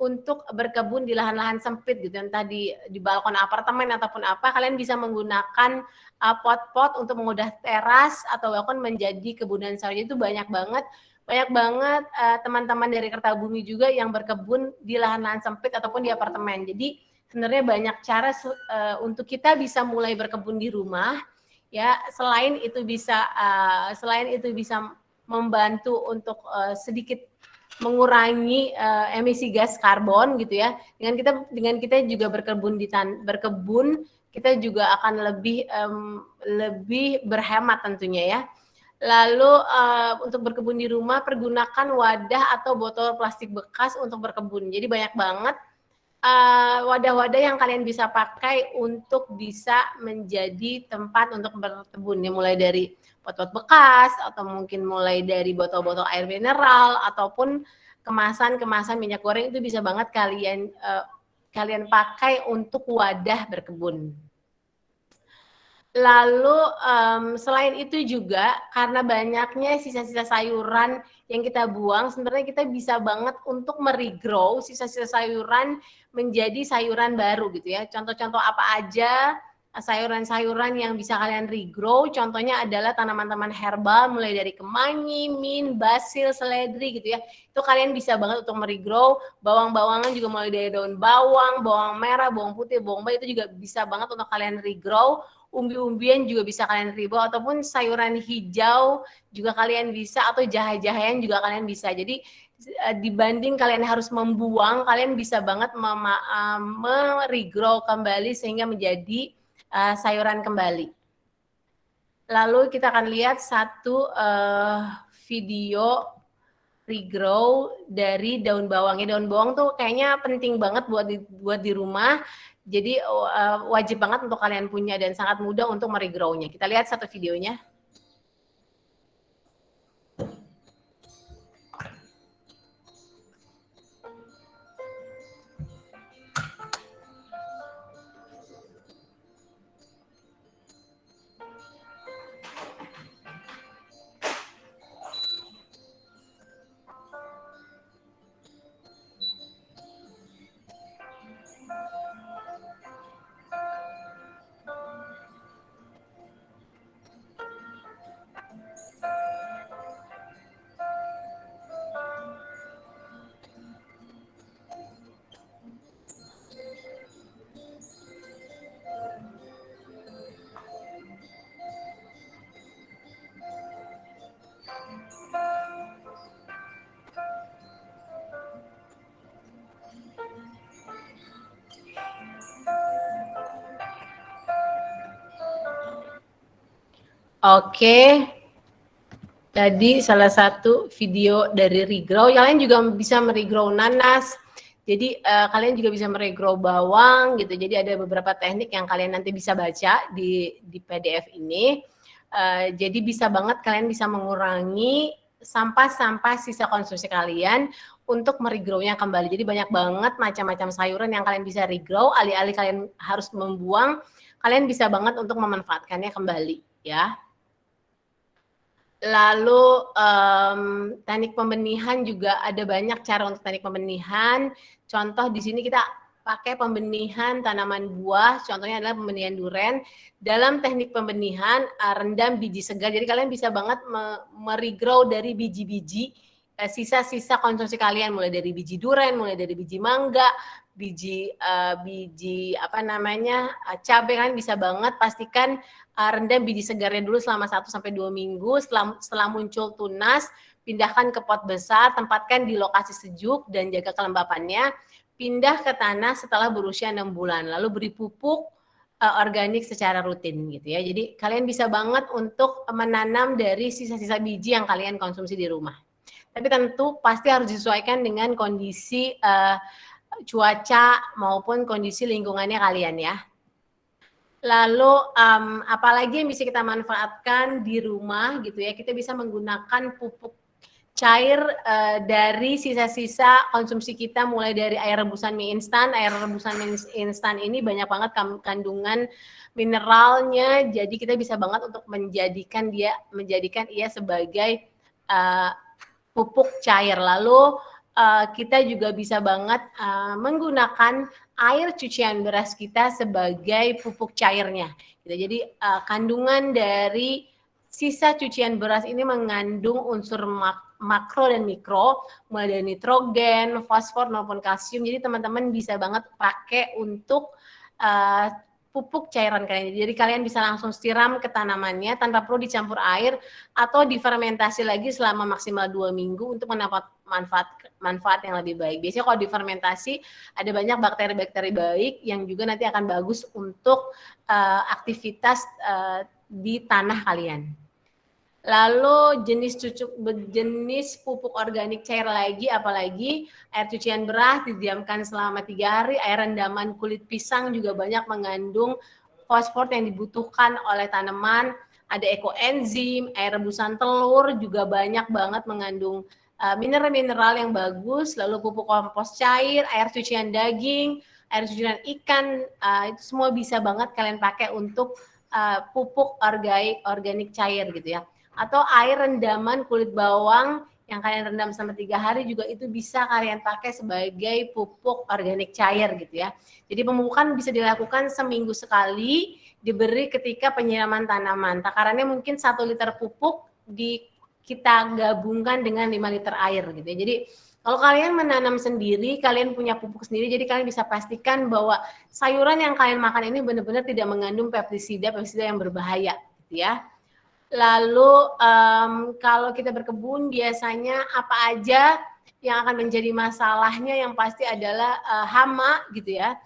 untuk berkebun di lahan-lahan sempit gitu, entah di balkon apartemen ataupun apa, kalian bisa menggunakan pot-pot untuk mengubah teras atau bahkan menjadi kebunan sayur. Itu banyak banget teman-teman dari Kertabumi juga yang berkebun di lahan-lahan sempit ataupun di apartemen. Jadi sebenarnya banyak cara untuk kita bisa mulai berkebun di rumah. Ya, selain itu bisa membantu untuk sedikit mengurangi emisi gas karbon gitu ya. Dengan kita juga berkebun kita juga akan lebih berhemat tentunya ya. Lalu untuk berkebun di rumah, pergunakan wadah atau botol plastik bekas untuk berkebun. Jadi banyak banget wadah-wadah yang kalian bisa pakai untuk bisa menjadi tempat untuk berkebun. Ya, mulai dari pot-pot bekas atau mungkin mulai dari botol-botol air mineral ataupun kemasan minyak goreng, itu bisa banget kalian pakai untuk wadah berkebun. Lalu selain itu juga karena banyaknya sisa-sisa sayuran yang kita buang, sebenarnya kita bisa banget untuk meregrow sisa-sisa sayuran menjadi sayuran baru gitu ya. Contoh-contoh apa aja sayuran-sayuran yang bisa kalian regrow, contohnya adalah tanaman-tanaman herbal mulai dari kemangi, mint, basil, seledri gitu ya. Itu kalian bisa banget untuk meregrow. Bawang-bawangan juga mulai dari daun bawang, bawang merah, bawang putih, bawang bombay, itu juga bisa banget untuk kalian regrow. Umbi-umbian juga bisa kalian regrow, ataupun sayuran hijau juga kalian bisa, atau jahe-jahean juga kalian bisa. Jadi dibanding kalian harus membuang, kalian bisa banget meregrow kembali sehingga menjadi sayuran kembali. Lalu kita akan lihat satu video regrow dari daun bawang. Daun bawang tuh kayaknya penting banget buat di rumah. Jadi wajib banget untuk kalian punya dan sangat mudah untuk meregrownya. Kita lihat satu videonya. Oke, tadi salah satu video dari regrow. Yang lain juga bisa meregrow nanas. Jadi kalian juga bisa meregrow bawang gitu. Jadi ada beberapa teknik yang kalian nanti bisa baca di PDF ini. Jadi bisa banget kalian bisa mengurangi sampah-sampah sisa konsumsi kalian untuk meregrownya kembali. Jadi banyak banget macam-macam sayuran yang kalian bisa regrow. Alih-alih kalian harus membuang, kalian bisa banget untuk memanfaatkannya kembali ya. Lalu teknik pembenihan juga ada banyak cara untuk teknik pembenihan. Contoh di sini kita pakai pembenihan tanaman buah, contohnya adalah pembenihan durian. Dalam teknik pembenihan rendam biji segar, jadi kalian bisa banget meregrow dari biji-biji sisa-sisa konsumsi kalian, mulai dari biji durian, mulai dari biji mangga, biji cabai. Kalian bisa banget pastikan rendam biji segarnya dulu selama 1-2 minggu. Setelah muncul tunas, pindahkan ke pot besar, tempatkan di lokasi sejuk dan jaga kelembapannya. Pindah ke tanah setelah berusia 6 bulan, lalu beri pupuk organik secara rutin gitu ya. Jadi kalian bisa banget untuk menanam dari sisa-sisa biji yang kalian konsumsi di rumah. Tapi tentu pasti harus disesuaikan dengan kondisi cuaca maupun kondisi lingkungannya kalian ya. Lalu apalagi yang bisa kita manfaatkan di rumah gitu ya, kita bisa menggunakan pupuk cair dari sisa-sisa konsumsi kita, mulai dari air rebusan mie instan. Air rebusan mie instan ini banyak banget kandungan mineralnya, jadi kita bisa banget untuk menjadikan ia sebagai pupuk cair. Lalu kita juga bisa banget menggunakan air cucian beras kita sebagai pupuk cairnya. Jadi kandungan dari sisa cucian beras ini mengandung unsur makro dan mikro, mulai dari nitrogen, fosfor maupun kalsium. Jadi teman-teman bisa banget pakai untuk pupuk cairan kalian. Jadi kalian bisa langsung siram ke tanamannya tanpa perlu dicampur air atau difermentasi lagi selama maksimal 2 minggu untuk mendapat manfaat yang lebih baik. Biasanya kalau difermentasi ada banyak bakteri-bakteri baik yang juga nanti akan bagus untuk aktivitas di tanah kalian. Lalu jenis pupuk organik cair lagi, apalagi air cucian beras didiamkan selama 3 hari, air rendaman kulit pisang juga banyak mengandung fosfor yang dibutuhkan oleh tanaman, ada ekoenzim, air rebusan telur juga banyak banget mengandung mineral-mineral yang bagus, lalu pupuk kompos cair, air cucian daging, air cucian ikan, itu semua bisa banget kalian pakai untuk pupuk organik cair gitu ya. Atau air rendaman kulit bawang yang kalian rendam selama 3 hari juga itu bisa kalian pakai sebagai pupuk organik cair gitu ya. Jadi pemupukan bisa dilakukan seminggu sekali, diberi ketika penyiraman tanaman. Takarannya mungkin 1 liter pupuk kita gabungkan dengan 5 liter air gitu ya. Jadi kalau kalian menanam sendiri, kalian punya pupuk sendiri, jadi kalian bisa pastikan bahwa sayuran yang kalian makan ini benar-benar tidak mengandung pestisida yang berbahaya gitu ya. Lalu kalau kita berkebun biasanya apa aja yang akan menjadi masalahnya, yang pasti adalah hama gitu ya.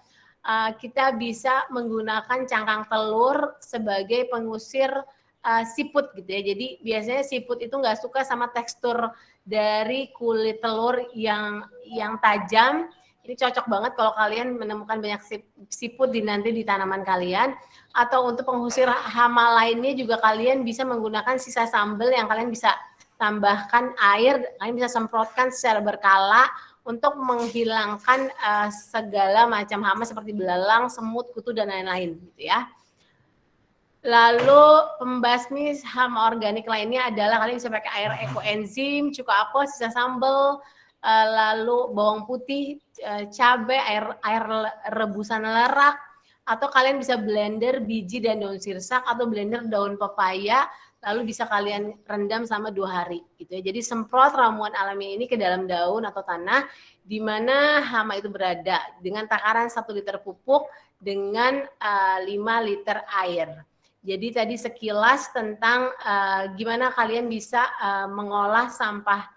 Kita bisa menggunakan cangkang telur sebagai pengusir siput gitu ya. Jadi biasanya siput itu nggak suka sama tekstur dari kulit telur yang tajam. Ini cocok banget kalau kalian menemukan banyak siput nanti di tanaman kalian. Atau untuk pengusir hama lainnya juga kalian bisa menggunakan sisa sambal yang kalian bisa tambahkan air, kalian bisa semprotkan secara berkala untuk menghilangkan segala macam hama seperti belalang, semut, kutu, dan lain-lain gitu ya. Lalu pembasmi hama organik lainnya adalah kalian bisa pakai air ekoenzim, cuka apel, sisa sambal, lalu bawang putih, cabai, air rebusan lerak, atau kalian bisa blender biji dan daun sirsak atau blender daun pepaya, lalu bisa kalian rendam selama 2 hari gitu ya. Jadi semprot ramuan alami ini ke dalam daun atau tanah di mana hama itu berada dengan takaran 1 liter pupuk dengan 5 liter air. Jadi tadi sekilas tentang gimana kalian bisa mengolah sampah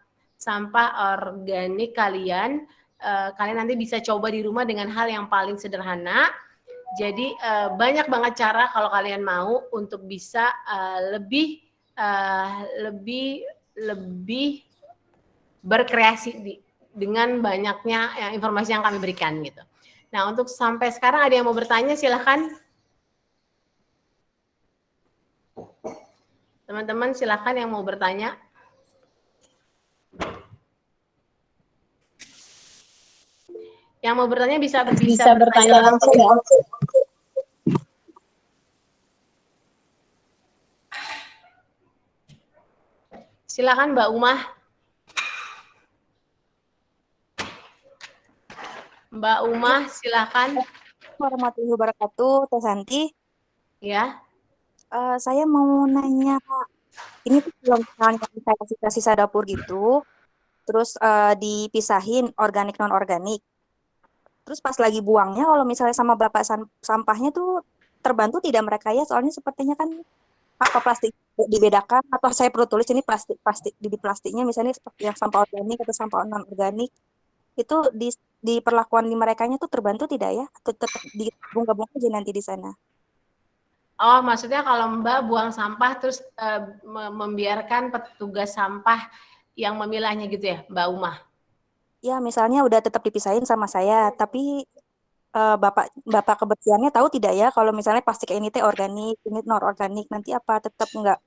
organik kalian. Kalian nanti bisa coba di rumah dengan hal yang paling sederhana. Jadi banyak banget cara kalau kalian mau untuk bisa lebih berkreasi dengan banyaknya informasi yang kami berikan gitu. Nah, untuk sampai sekarang ada yang mau bertanya, silahkan. Teman-teman silakan yang mau bertanya. Yang mau bertanya bisa bertanya langsung ya. Silakan Mbak Umah. Mbak Umah, silakan. Warahmatullahi wabarakatuh, Teh Santi. Ya. Saya mau nanya, ini tuh kalau misalnya saya kasih sisa dapur gitu, terus dipisahin organik non organik. Terus pas lagi buangnya, kalau misalnya sama bapak sampahnya tuh terbantu tidak mereka ya? Soalnya sepertinya kan apa plastik dibedakan, atau saya perlu tulis ini plastik di plastiknya misalnya seperti yang sampah organik atau sampah non organik itu di perlakuan di merekanya tuh terbantu tidak ya? Atau tetap digabung-gabung aja nanti di sana? Oh, maksudnya kalau Mbak buang sampah terus membiarkan petugas sampah yang memilahnya gitu ya, Mbak Umah? Ya, misalnya udah tetap dipisahin sama saya, tapi bapak kebersihannya tahu tidak ya kalau misalnya plastik ini teh organik, ini non organik, nanti apa tetap nggak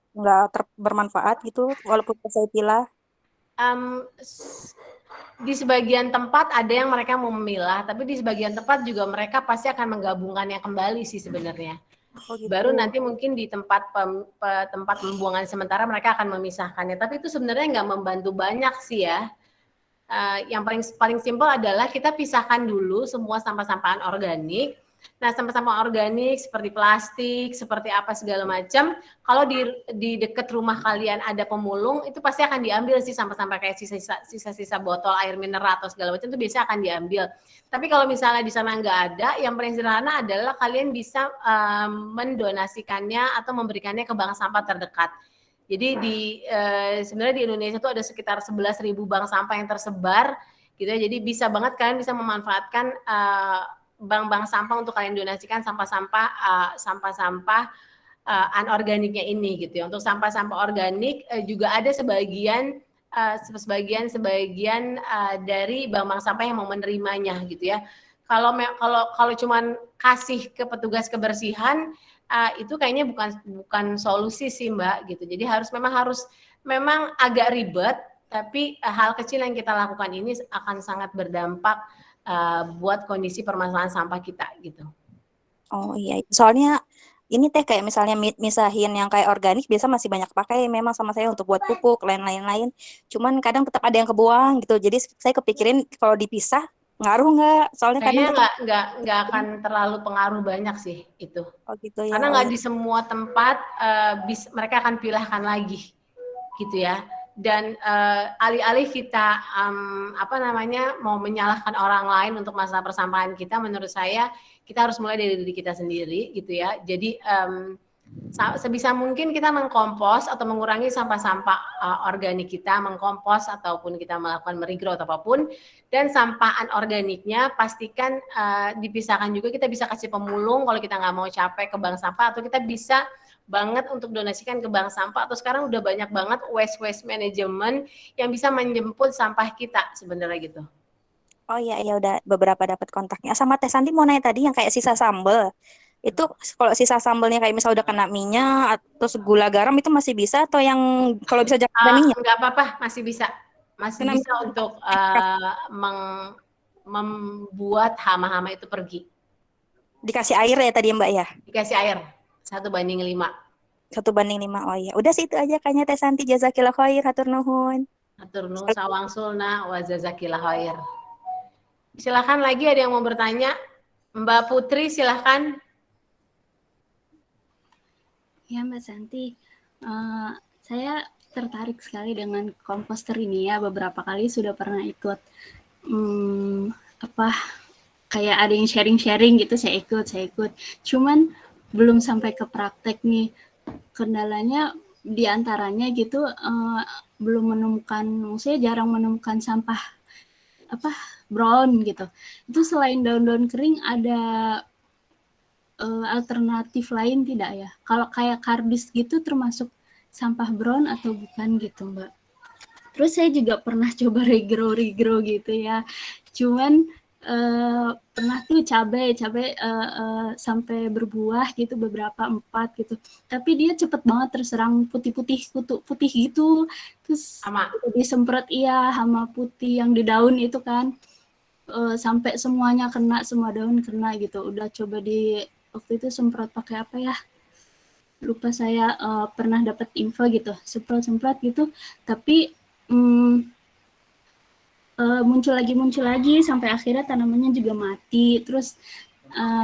bermanfaat gitu walaupun saya pilah. Um, di sebagian tempat ada yang mereka mau memilah, tapi di sebagian tempat juga mereka pasti akan menggabungkannya kembali sih sebenarnya. Oh gitu. Baru nanti mungkin di tempat tempat pembuangan sementara mereka akan memisahkannya. Tapi itu sebenarnya nggak membantu banyak sih ya. Yang paling paling simpel adalah kita pisahkan dulu semua sampah-sampahan organik. Nah, sampah-sampah organik seperti plastik, seperti apa segala macam, kalau di dekat rumah kalian ada pemulung, itu pasti akan diambil sih sampah-sampah kayak sisa-sisa botol air mineral atau segala macam itu biasanya akan diambil. Tapi kalau misalnya di sana nggak ada, yang paling sederhana adalah kalian bisa mendonasikannya atau memberikannya ke bank sampah terdekat. Jadi sebenarnya di Indonesia itu ada sekitar 11.000 bank sampah yang tersebar gitu ya. Jadi bisa banget kalian bisa memanfaatkan bank-bank sampah untuk kalian donasikan sampah-sampah anorganiknya ini gitu ya. Untuk sampah-sampah organik juga ada sebagian dari bank-bank sampah yang mau menerimanya gitu ya. Kalau cuman kasih ke petugas kebersihan itu kayaknya bukan solusi sih Mbak gitu. Jadi memang agak ribet, tapi hal kecil yang kita lakukan ini akan sangat berdampak buat kondisi permasalahan sampah kita gitu. Oh iya, soalnya ini teh kayak misalnya misahin yang kayak organik biasa masih banyak pakai memang sama saya untuk buat pupuk lain-lain. Cuman kadang tetap ada yang kebuang gitu. Jadi saya kepikirin kalau dipisah ngaruh nggak? Soalnya kadang Kayaknya tetap nggak akan terlalu pengaruh banyak sih itu. oh gitu ya. Karena Oh nggak iya. di semua tempat mereka akan pilahkan lagi gitu ya. Dan alih-alih kita mau menyalahkan orang lain untuk masalah persampahan kita, menurut saya kita harus mulai dari diri kita sendiri gitu ya. Jadi sebisa mungkin kita mengkompos atau mengurangi sampah-sampah organik kita, mengkompos ataupun kita melakukan meregrow atau apapun, dan sampah anorganiknya pastikan dipisahkan juga. Kita bisa kasih pemulung kalau kita nggak mau capek ke bank sampah, atau kita bisa banget untuk donasikan ke bank sampah, atau sekarang udah banyak banget waste management yang bisa menjemput sampah kita sebenarnya gitu. Oh iya iya udah beberapa dapat kontaknya. Sama Teh Santi mau nanya tadi yang kayak sisa sambel. Itu kalau sisa sambelnya kayak misalnya udah kena minyak atau gula garam itu masih bisa atau yang kalau bisa jangan ada minyak? Nggak apa-apa, masih bisa Kena untuk membuat hama-hama itu pergi. dikasih air ya tadi Mbak ya? Dikasih air 1:5. 1:5. Oh iya. Udah sih itu aja kayaknya Teh Santi. Jazakillah khair. Hatur nuhun. Hatur nuhun sawang sulna wa jazakillah khair. Silakan lagi ada yang mau bertanya? Mbak Putri silakan. Ya Mbak Santi, saya tertarik sekali dengan komposter ini ya. Beberapa kali sudah pernah ikut kayak ada yang sharing gitu, saya ikut. Cuman belum sampai ke praktek nih. Kendalanya diantaranya gitu belum menemukan, maksudnya jarang menemukan sampah brown gitu. Itu selain daun-daun kering ada alternatif lain tidak ya? Kalau kayak kardus gitu termasuk sampah brown atau bukan gitu Mbak? Terus saya juga pernah coba regrow gitu ya. Cuman pernah tuh cabai sampai berbuah gitu beberapa 4 gitu. Tapi dia cepet banget terserang putih-putih kutu putih gitu. Terus disemprot hama putih yang di daun itu kan. Sampai semuanya kena, semua daun kena gitu. Udah coba waktu itu semprot pakai apa ya? Lupa saya pernah dapat info gitu. Semprot gitu. Tapi muncul lagi sampai akhirnya tanamannya juga mati. Terus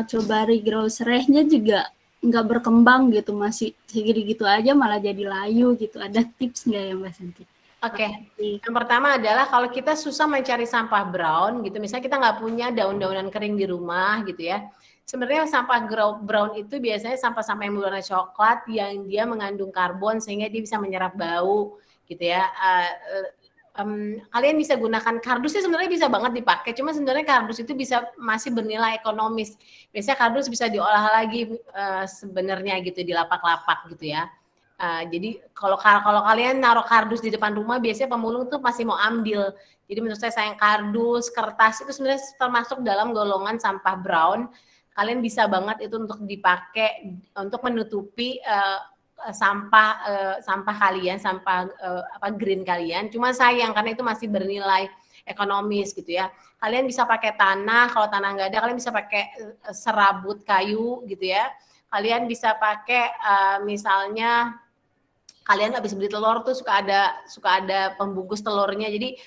coba regrow serehnya juga nggak berkembang gitu. Masih segitu aja malah jadi layu gitu. Ada tips nggak ya Mbak Santi? Oke, yang pertama adalah kalau kita susah mencari sampah brown gitu, misalnya kita nggak punya daun-daunan kering di rumah gitu ya, sebenarnya sampah brown itu biasanya sampah-sampah yang berwarna coklat yang dia mengandung karbon sehingga dia bisa menyerap bau gitu ya. Kalian bisa gunakan kardus sih sebenarnya bisa banget dipakai, cuma sebenarnya kardus itu masih bernilai ekonomis. Biasanya kardus bisa diolah lagi sebenarnya gitu di lapak-lapak gitu ya. Jadi kalau kalian naruh kardus di depan rumah, biasanya pemulung tuh masih mau ambil. Jadi menurut saya sayang, kardus, kertas itu sebenarnya termasuk dalam golongan sampah brown. Kalian bisa banget itu untuk dipakai untuk menutupi sampah kalian, sampah green kalian. Cuma sayang karena itu masih bernilai ekonomis gitu ya. Kalian bisa pakai tanah, kalau tanah nggak ada kalian bisa pakai serabut kayu gitu ya. Kalian bisa pakai misalnya kalian habis beli telur tuh suka ada pembungkus telurnya. Jadi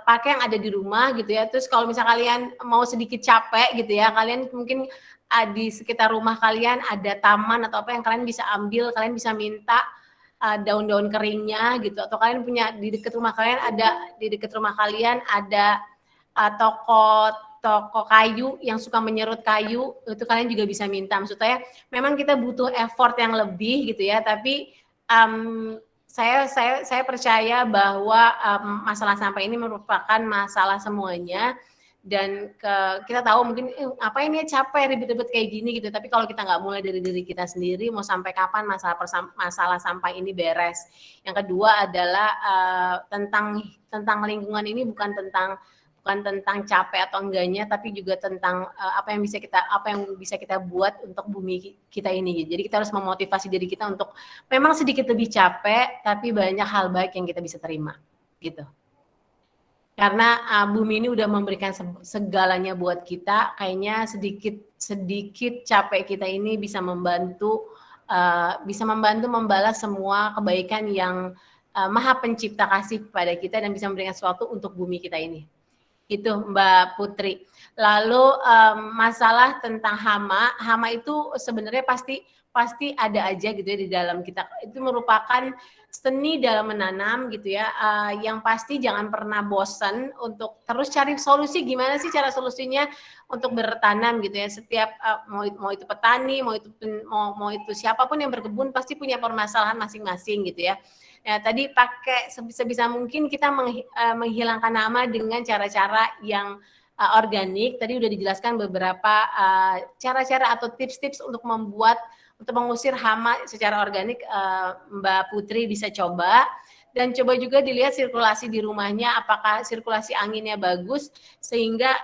pakai yang ada di rumah gitu ya. Terus kalau misalnya kalian mau sedikit capek gitu ya, kalian mungkin di sekitar rumah kalian ada taman atau apa yang kalian bisa ambil, kalian bisa minta daun-daun keringnya gitu, atau kalian punya di dekat rumah kalian ada toko kayu yang suka menyerut kayu, itu kalian juga bisa minta. Maksud saya memang kita butuh effort yang lebih gitu ya, tapi saya percaya bahwa masalah sampah ini merupakan masalah semuanya. Dan kita tahu mungkin apa ini capek ribet-ribet kayak gini gitu, tapi kalau kita nggak mulai dari diri kita sendiri, mau sampai kapan masalah sampah ini beres. Yang kedua adalah tentang lingkungan ini bukan tentang capek atau enggaknya, tapi juga tentang apa yang bisa kita buat untuk bumi kita ini. Jadi kita harus memotivasi diri kita untuk memang sedikit lebih capek, tapi banyak hal baik yang kita bisa terima gitu. Karena bumi ini udah memberikan segalanya buat kita, kayaknya sedikit capek kita ini bisa membantu membalas semua kebaikan yang Maha Pencipta kasih kepada kita dan bisa memberikan sesuatu untuk bumi kita ini. Itu Mbak Putri. Lalu masalah tentang hama itu sebenarnya pasti ada aja gitu ya di dalam kita. Itu merupakan seni dalam menanam gitu ya, yang pasti jangan pernah bosan untuk terus cari solusi, gimana sih cara solusinya untuk bertanam gitu ya. Setiap mau itu petani, mau itu siapapun yang berkebun pasti punya permasalahan masing-masing gitu ya. Ya, tadi pakai sebisa mungkin kita menghilangkan hama dengan cara-cara yang organik. Tadi udah dijelaskan beberapa cara-cara atau tips-tips untuk mengusir hama secara organik. Mbak Putri bisa coba, dan coba juga dilihat sirkulasi di rumahnya, apakah sirkulasi anginnya bagus sehingga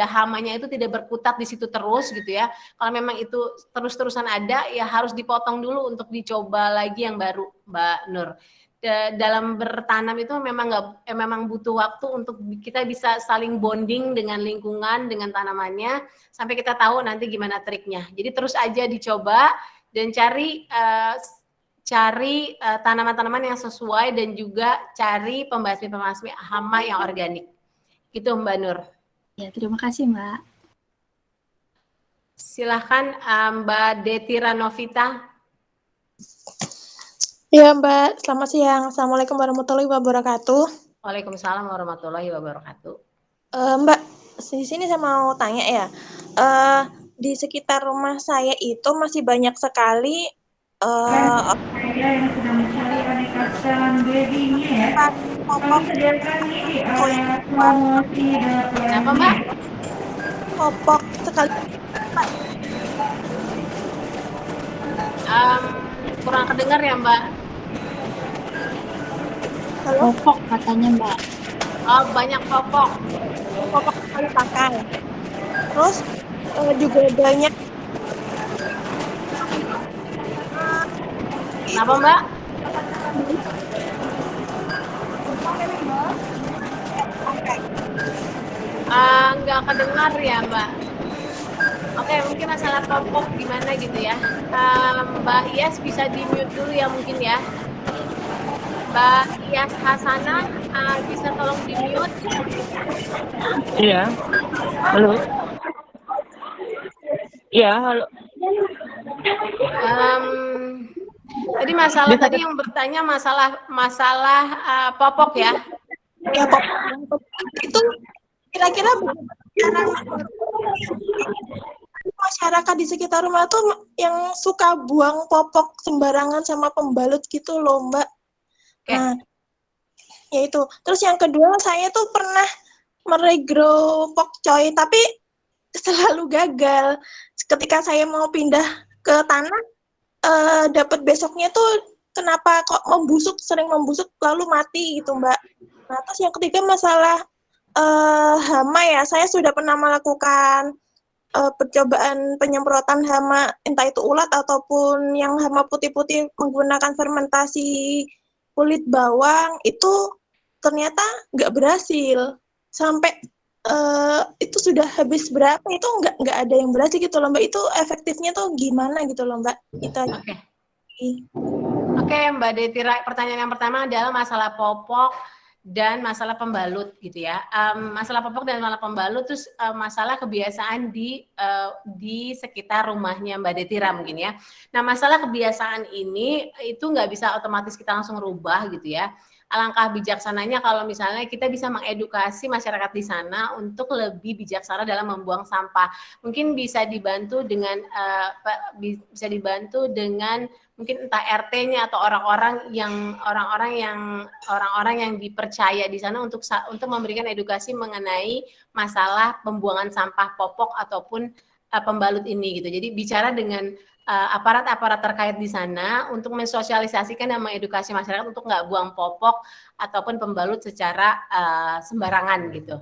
hamanya itu tidak berkutat di situ terus gitu ya. Kalau memang itu terus-terusan ada, ya harus dipotong dulu untuk dicoba lagi yang baru, Mbak Nur. Dalam bertanam itu memang butuh waktu untuk kita bisa saling bonding dengan lingkungan, dengan tanamannya, sampai kita tahu nanti gimana triknya. Jadi terus aja dicoba dan cari tanaman-tanaman yang sesuai, dan juga cari pembasmi hama yang organik. Gitu Mbak Nur. Ya, terima kasih Mbak. Silahkan Mbak Detira Novita. Ya Mbak, selamat siang. Assalamualaikum warahmatullahi wabarakatuh. Waalaikumsalam warahmatullahi wabarakatuh. Mbak, di sini saya mau tanya ya. Di sekitar rumah saya itu masih banyak sekali saya yang sedang mencari aneka babynya ya. Kami sediakan ini di area promosi dan Apa Mbak? popok sekali. Kurang kedengar ya Mbak. Halo? Popok katanya Mbak. Oh, banyak popok. Popok sekali pakai. Terus juga banyak. Kenapa Mbak? Nggak kedengar ya Mbak. Oke, mungkin masalah popok gimana gitu ya. Mbak Iyas bisa di mute dulu ya mungkin ya. Mbak Iyas Hasanah, bisa tolong di mute. Iya. Halo. Iya, halo. Tadi masalah tadi yang bertanya masalah popok ya. Ya popok itu kira-kira masyarakat di sekitar rumah tuh yang suka buang popok sembarangan sama pembalut gitu loh Mbak. Okay. Nah, ya itu. Terus yang kedua, saya tuh pernah meregrow pokcoy, tapi selalu gagal. Ketika saya mau pindah ke tanah, dapat besoknya tuh kenapa kok sering membusuk lalu mati gitu Mbak. Nah terus yang ketiga masalah hama ya, saya sudah pernah melakukan percobaan penyemprotan hama, entah itu ulat ataupun yang hama putih-putih menggunakan fermentasi kulit bawang, itu ternyata nggak berhasil. Sampai itu sudah habis berapa, itu nggak ada yang berhasil gitu loh Mbak. Itu efektifnya tuh gimana gitu loh Mbak. Itu aja. Oke, Mbak Detira, pertanyaan yang pertama adalah masalah popok dan masalah pembalut gitu ya. Masalah popok dan masalah pembalut terus masalah kebiasaan di sekitar rumahnya Mbak Detira mungkin ya. Nah, masalah kebiasaan ini itu nggak bisa otomatis kita langsung rubah gitu ya. Alangkah bijaksananya kalau misalnya kita bisa mengedukasi masyarakat di sana untuk lebih bijaksana dalam membuang sampah. Mungkin bisa dibantu dengan mungkin entah RT-nya atau orang-orang yang dipercaya di sana untuk memberikan edukasi mengenai masalah pembuangan sampah popok ataupun pembalut ini gitu. Jadi bicara dengan aparat-aparat terkait di sana untuk mensosialisasikan dan mengedukasi masyarakat untuk nggak buang popok ataupun pembalut secara sembarangan gitu.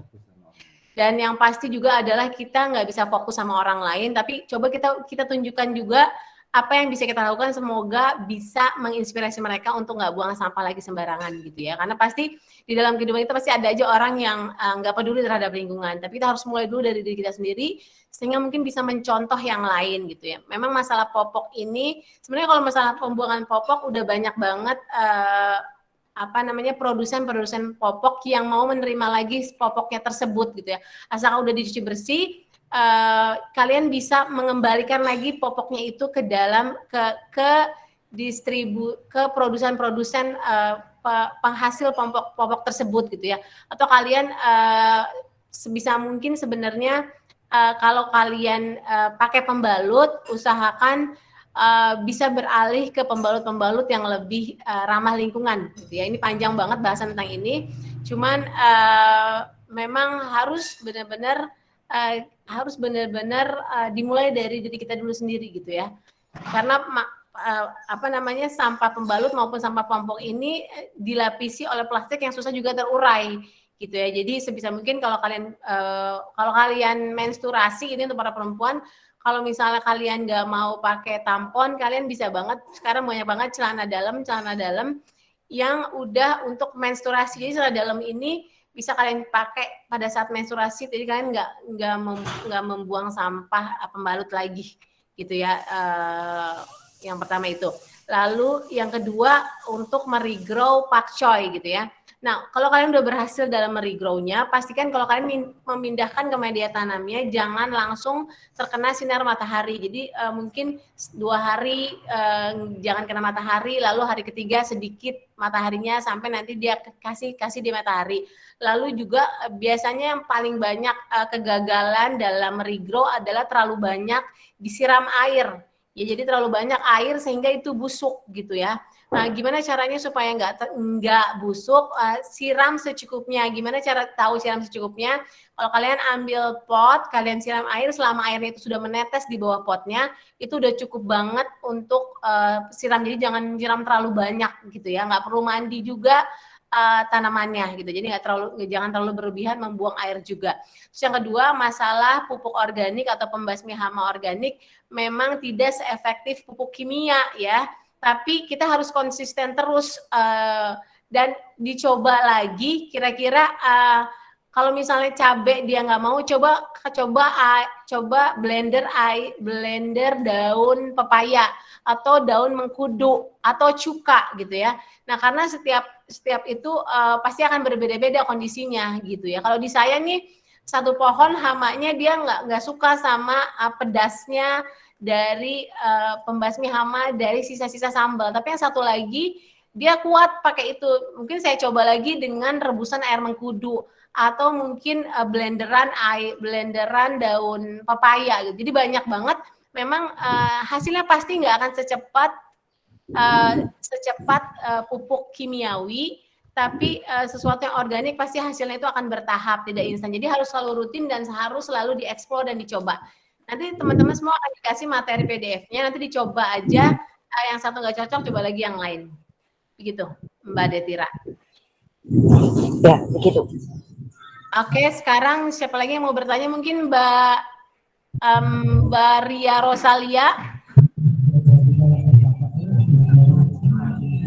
Dan yang pasti juga adalah kita nggak bisa fokus sama orang lain, tapi coba kita tunjukkan juga apa yang bisa kita lakukan, semoga bisa menginspirasi mereka untuk nggak buang sampah lagi sembarangan gitu ya. Karena pasti di dalam kehidupan kita pasti ada aja orang yang nggak peduli terhadap lingkungan. Tapi kita harus mulai dulu dari diri kita sendiri, sehingga mungkin bisa mencontoh yang lain gitu ya. Memang masalah popok ini, sebenarnya kalau masalah pembuangan popok udah banyak banget produsen popok yang mau menerima lagi popoknya tersebut gitu ya. Asalkan udah dicuci bersih, kalian bisa mengembalikan lagi popoknya itu ke dalam ke produsen-produsen penghasil popok tersebut gitu ya. Atau kalian sebisa mungkin sebenarnya kalau kalian pakai pembalut, usahakan bisa beralih ke pembalut-pembalut yang lebih ramah lingkungan gitu ya. Ini panjang banget bahasan tentang ini. Cuman memang harus benar-benar dimulai dari diri kita dulu sendiri gitu ya. Karena sampah pembalut maupun sampah popok ini dilapisi oleh plastik yang susah juga terurai gitu ya. Jadi sebisa mungkin kalau kalian menstruasi, ini untuk para perempuan, kalau misalnya kalian nggak mau pakai tampon, kalian bisa banget, sekarang banyak banget celana dalam yang udah untuk menstruasi. Jadi celana dalam ini bisa kalian pakai pada saat menstruasi, jadi kalian nggak membuang sampah pembalut lagi gitu ya. Yang pertama itu. Lalu yang kedua untuk meregrow pakcoy gitu ya. Nah, kalau kalian udah berhasil dalam meregrow-nya, pastikan kalau kalian memindahkan ke media tanamnya, jangan langsung terkena sinar matahari. Jadi mungkin 2 hari jangan kena matahari, lalu hari ketiga sedikit mataharinya sampai nanti dia kasih di matahari. Lalu juga biasanya yang paling banyak kegagalan dalam meregrow adalah terlalu banyak disiram air. Ya, jadi terlalu banyak air sehingga itu busuk gitu ya. Nah, gimana caranya supaya nggak busuk? Siram secukupnya. Gimana cara tahu siram secukupnya? Kalau kalian ambil pot, kalian siram air, selama airnya itu sudah menetes di bawah potnya, itu udah cukup banget untuk siram. Jadi jangan siram terlalu banyak gitu ya. Nggak perlu mandi juga tanamannya gitu. Jadi jangan terlalu berlebihan membuang air juga. Terus yang kedua, masalah pupuk organik atau pembasmi hama organik memang tidak seefektif pupuk kimia ya. Tapi kita harus konsisten terus dan dicoba lagi. Kira-kira kalau misalnya cabai dia nggak mau, coba blender daun pepaya atau daun mengkudu atau cuka gitu ya. Nah, karena setiap itu pasti akan berbeda-beda kondisinya gitu ya. Kalau di saya nih satu pohon hamanya dia nggak suka sama pedasnya dari pembasmi hama dari sisa-sisa sambal. Tapi yang satu lagi dia kuat pakai itu. Mungkin saya coba lagi dengan rebusan air mengkudu atau mungkin blenderan daun pepaya gitu. Jadi banyak banget. Memang hasilnya pasti nggak akan secepat pupuk kimiawi, tapi sesuatu yang organik pasti hasilnya itu akan bertahap, tidak instan. Jadi harus selalu rutin dan harus selalu dieksplor dan dicoba. Nanti teman-teman semua akan dikasih materi PDF-nya, nanti dicoba aja, yang satu nggak cocok, coba lagi yang lain. Begitu, Mbak Detira. Ya, begitu. Oke, sekarang siapa lagi yang mau bertanya? Mungkin Mbak Ria Rosalia.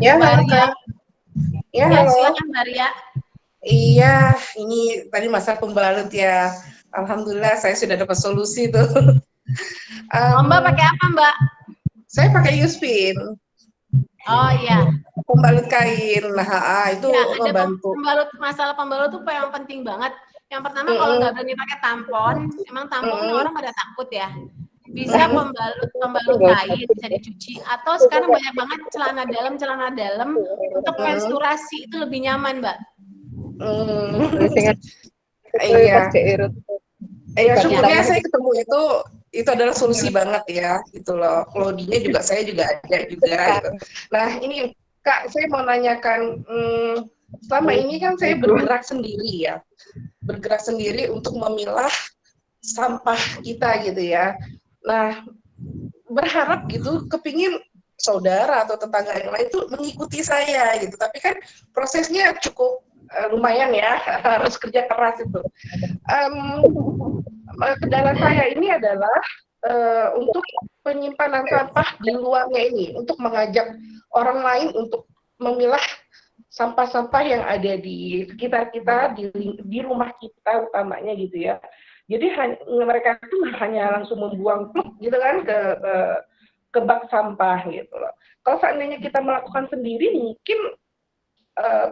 Ya, Mbak halo Ria. Kak. Ya, Ya, halo. silakan Mbak Ria. Iya, ini tadi masalah pembalut ya. Alhamdulillah saya sudah dapat solusi tuh. Mbak pakai apa, Mbak? Saya pakai Yuspin. Oh iya. Pembalut kain. Nah, itu Ya, ada membantu. masalah pembalut tuh yang penting banget. Yang pertama kalau nggak berani pakai tampon, emang tamponnya orang pada takut ya. Bisa pembalut kain, bisa dicuci. Atau sekarang banyak banget celana dalam untuk menstruasi itu lebih nyaman, Mbak. Iya. Iya, syukurnya saya ketemu itu adalah solusi banget ya, gitu loh. Klodinya juga saya juga ada juga. Gitu. Nah, ini Kak, saya mau nanyakan, selama ini kan saya bergerak sendiri untuk memilah sampah kita gitu ya. Nah, berharap gitu, kepingin saudara atau tetangga yang lain tuh mengikuti saya gitu. Tapi kan prosesnya cukup lumayan ya, harus kerja keras itu. Kendala saya ini adalah untuk penyimpanan sampah di luarnya ini, untuk mengajak orang lain untuk memilah sampah-sampah yang ada di sekitar kita, di rumah kita utamanya gitu ya. Jadi mereka itu hanya langsung membuang gitu kan ke bak sampah gitu loh. Kalau seandainya kita melakukan sendiri mungkin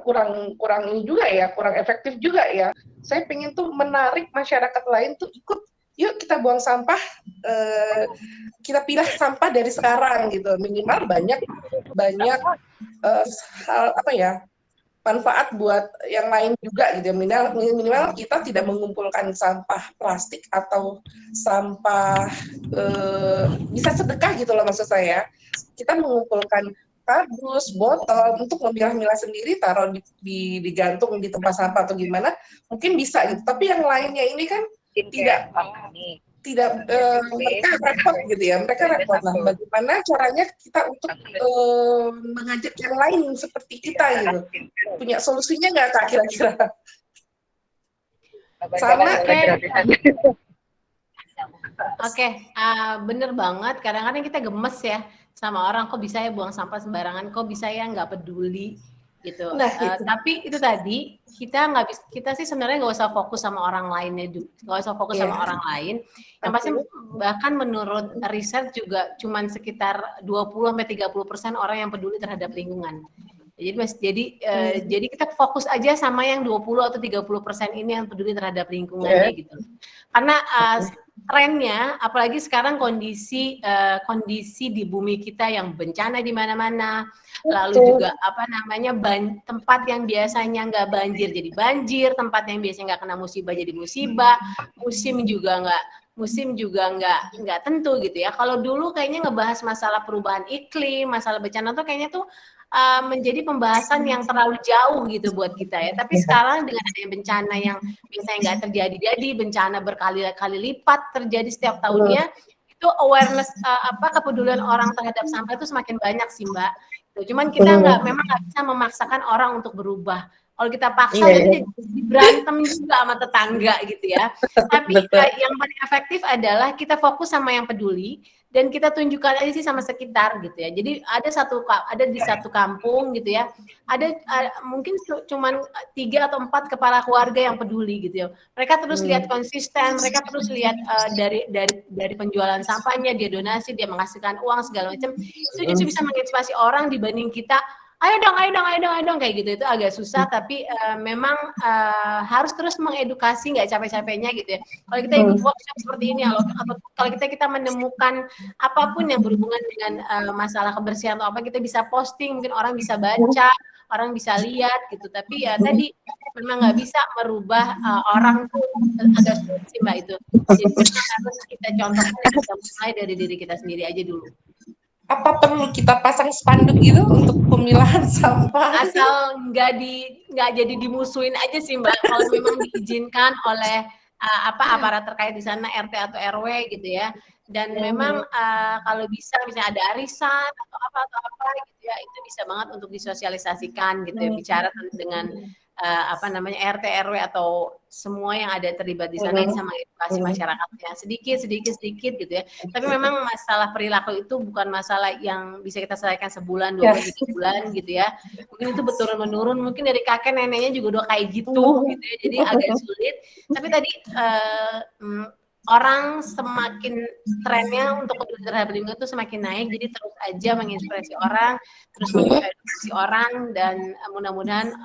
kurang ini juga ya, kurang efektif juga ya. Saya pengen tuh menarik masyarakat lain tuh ikut, yuk kita buang sampah, kita pilah sampah dari sekarang gitu, minimal banyak hal apa ya, manfaat buat yang lain juga gitu. Minimal kita tidak mengumpulkan sampah plastik atau sampah bisa sedekah gitu loh maksud saya. Kita mengumpulkan kardus, botol untuk memilah-milah sendiri, taruh digantung di tempat sampah atau gimana, mungkin bisa gitu. Tapi yang lainnya ini kan tidak mereka repot gitu ya, mereka repot. Nah, bagaimana caranya kita untuk mengajak yang lain seperti kita gitu, punya solusinya nggak Kak kira-kira? Sama Oke, bener banget. Kadang-kadang kita gemes ya sama orang, kok bisa ya buang sampah sembarangan, kok bisa ya nggak peduli gitu. Nah, gitu. Tapi itu tadi kita sih sebenarnya nggak usah fokus sama orang lainnya, nggak usah fokus sama orang lain. Yang pasti bahkan menurut riset juga cuman sekitar 20-30% orang yang peduli terhadap lingkungan. Jadi kita fokus aja sama yang 20 atau 30% ini yang peduli terhadap lingkungannya gitu. Karena trennya, apalagi sekarang kondisi di bumi kita yang bencana di mana-mana, lalu juga tempat yang biasanya nggak banjir jadi banjir, tempat yang biasanya nggak kena musibah jadi musibah, musim juga nggak tentu gitu ya. Kalau dulu kayaknya ngebahas masalah perubahan iklim, masalah bencana tuh kayaknya tuh menjadi pembahasan yang terlalu jauh gitu buat kita ya. Tapi sekarang dengan adanya bencana yang biasanya nggak terjadi, bencana berkali-kali lipat terjadi setiap tahunnya, itu awareness kepedulian orang terhadap sampah itu semakin banyak sih Mbak. Cuman kita memang nggak bisa memaksakan orang untuk berubah. Kalau kita paksa jadi berantem juga sama tetangga gitu ya. Tapi yang paling efektif adalah kita fokus sama yang peduli dan kita tunjukkan aja sih sama sekitar gitu ya. Jadi ada di satu kampung gitu ya. Ada mungkin cuman 3 atau 4 kepala keluarga yang peduli gitu ya. Mereka terus lihat konsisten, mereka terus lihat dari penjualan sampahnya, dia donasi, dia menghasilkan uang segala macam. Itu justru bisa menginspirasi orang dibanding kita ayo dong kayak gitu. Itu agak susah tapi memang harus terus mengedukasi nggak capek-capeknya gitu ya. Kalau kita ikut workshop seperti ini atau kalau kita menemukan apapun yang berhubungan dengan masalah kebersihan atau apa, kita bisa posting, mungkin orang bisa baca, orang bisa lihat gitu. Tapi ya tadi memang nggak bisa merubah orang tuh agak sulit sih Mbak itu. Jadi harus kita contohkan, kita mulai dari diri kita sendiri aja dulu. Apa perlu kita pasang spanduk gitu untuk pemilahan sampah? Asal nggak nggak jadi dimusuhin aja sih Mbak. Kalau memang diizinkan oleh aparat terkait di sana, RT atau RW gitu ya. Dan memang kalau bisa misalnya ada arisan atau apa gitu ya, itu bisa banget untuk disosialisasikan gitu ya, bicara dengan RT RW atau semua yang ada terlibat di sana bisa mengedukasi masyarakatnya sedikit gitu ya. Tapi memang masalah perilaku itu bukan masalah yang bisa kita selesaikan sebulan, 2 bulan, 3 bulan gitu ya. Mungkin itu berturun menurun, mungkin dari kakek neneknya juga udah kayak gitu gitu ya. Jadi agak sulit. Tapi tadi orang semakin trennya untuk peduli terhadap lingkungan itu semakin naik, jadi terus aja menginspirasi orang, terus mengedukasi orang, dan mudah-mudahan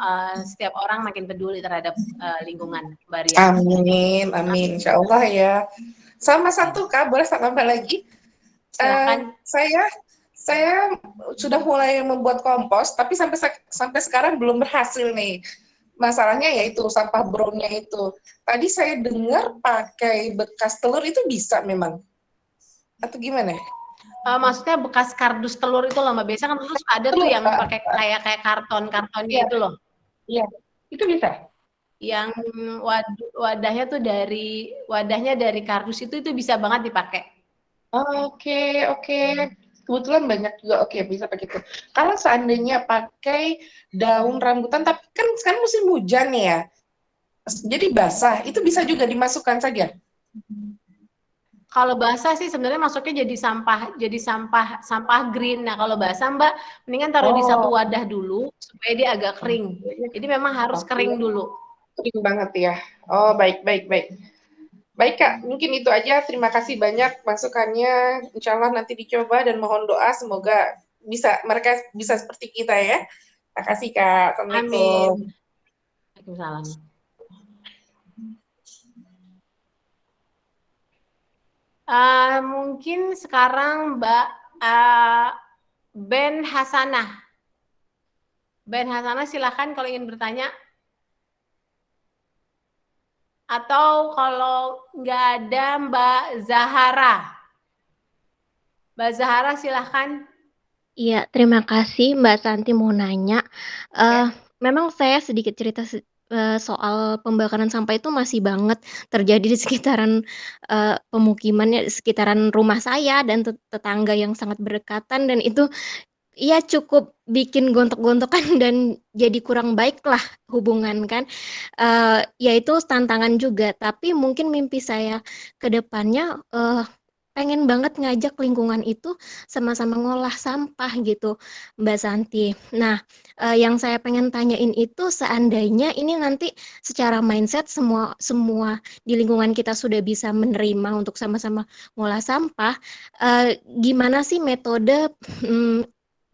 setiap orang makin peduli terhadap lingkungan, Mbak Ria. Amin, amin, insya Allah ya. Sama satu Kak, boleh tambah lagi? Silakan. Saya sudah mulai membuat kompos, tapi sampai sekarang belum berhasil nih. Masalahnya yaitu sampah brownnya itu. Tadi saya dengar pakai bekas telur itu bisa memang, atau gimana? Maksudnya bekas kardus telur itu loh Mbak. Biasa kan terus ada tuh yang pakai kayak kartonnya itu loh. Iya, itu bisa. Yang wadahnya dari kardus itu bisa banget dipakai. Oke. Kebetulan banyak juga, bisa pakai itu. Kalau seandainya pakai daun rambutan, tapi kan sekarang musim hujan ya, jadi basah, itu bisa juga dimasukkan saja. Kalau basah sih sebenarnya masuknya jadi sampah green. Nah kalau basah Mbak, mendingan taruh di satu wadah dulu supaya dia agak kering. Jadi memang harus kering dulu. Kering banget ya. Oh baik. Baik Kak, mungkin itu aja. Terima kasih banyak masukannya. Insya Allah nanti dicoba dan mohon doa semoga mereka bisa seperti kita ya. Terima kasih Kak. Assalamualaikum. Amin. Waalaikumsalam. Mungkin sekarang Mbak Ben Hasanah. Ben Hasanah silakan kalau ingin bertanya. Atau kalau nggak ada Mbak Zahara. Mbak Zahara silahkan. Iya, terima kasih Mbak Santi mau nanya. Memang saya sedikit cerita soal pembakaran sampah itu masih banget terjadi di sekitaran pemukiman, di sekitaran rumah saya dan tetangga yang sangat berdekatan, dan itu ya cukup bikin gontok-gontokan dan jadi kurang baik lah hubungan kan. Ya itu tantangan juga, tapi mungkin mimpi saya ke depannya pengen banget ngajak lingkungan itu sama-sama ngolah sampah gitu Mbak Santi. Nah, yang saya pengen tanyain itu seandainya ini nanti secara mindset semua di lingkungan kita sudah bisa menerima untuk sama-sama ngolah sampah, gimana sih metode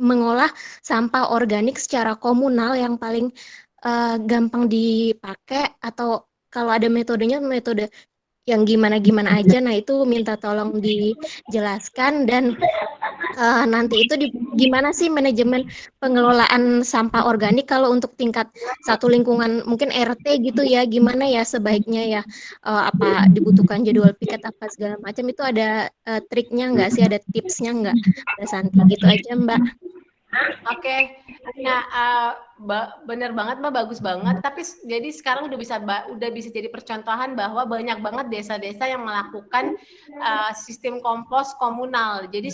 mengolah sampah organik secara komunal yang paling gampang dipakai, atau kalau ada metode yang gimana aja, nah itu minta tolong dijelaskan. Dan nanti itu gimana sih manajemen pengelolaan sampah organik kalau untuk tingkat satu lingkungan mungkin RT gitu ya, gimana ya sebaiknya ya, apa dibutuhkan jadwal piket apa segala macam, itu ada triknya nggak sih, ada tipsnya nggak Mbak Santi? Gitu aja Mbak. Oke. Nah, benar banget Mbak, bagus banget. Tapi jadi sekarang udah bisa jadi percontohan bahwa banyak banget desa-desa yang melakukan sistem kompos komunal. Jadi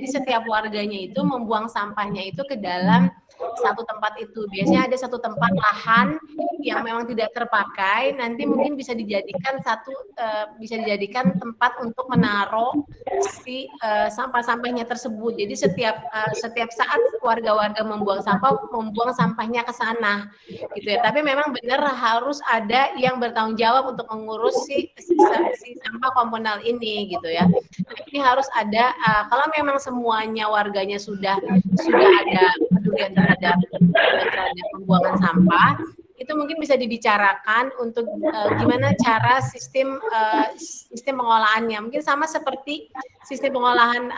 setiap warganya itu membuang sampahnya itu ke dalam satu tempat itu. Biasanya ada satu tempat lahan yang memang tidak terpakai, nanti mungkin bisa dijadikan tempat untuk menaruh si sampah-sampahnya tersebut. Jadi setiap saat warga-warga membuang sampahnya ke sana gitu ya. Tapi memang benar harus ada yang bertanggung jawab untuk mengurus si sampah komunal ini gitu ya. Ini harus ada kalau memang semuanya warganya sudah ada pedulian terhadap pembuangan sampah, itu mungkin bisa dibicarakan untuk gimana cara sistem pengolahannya. Mungkin sama seperti sistem pengolahan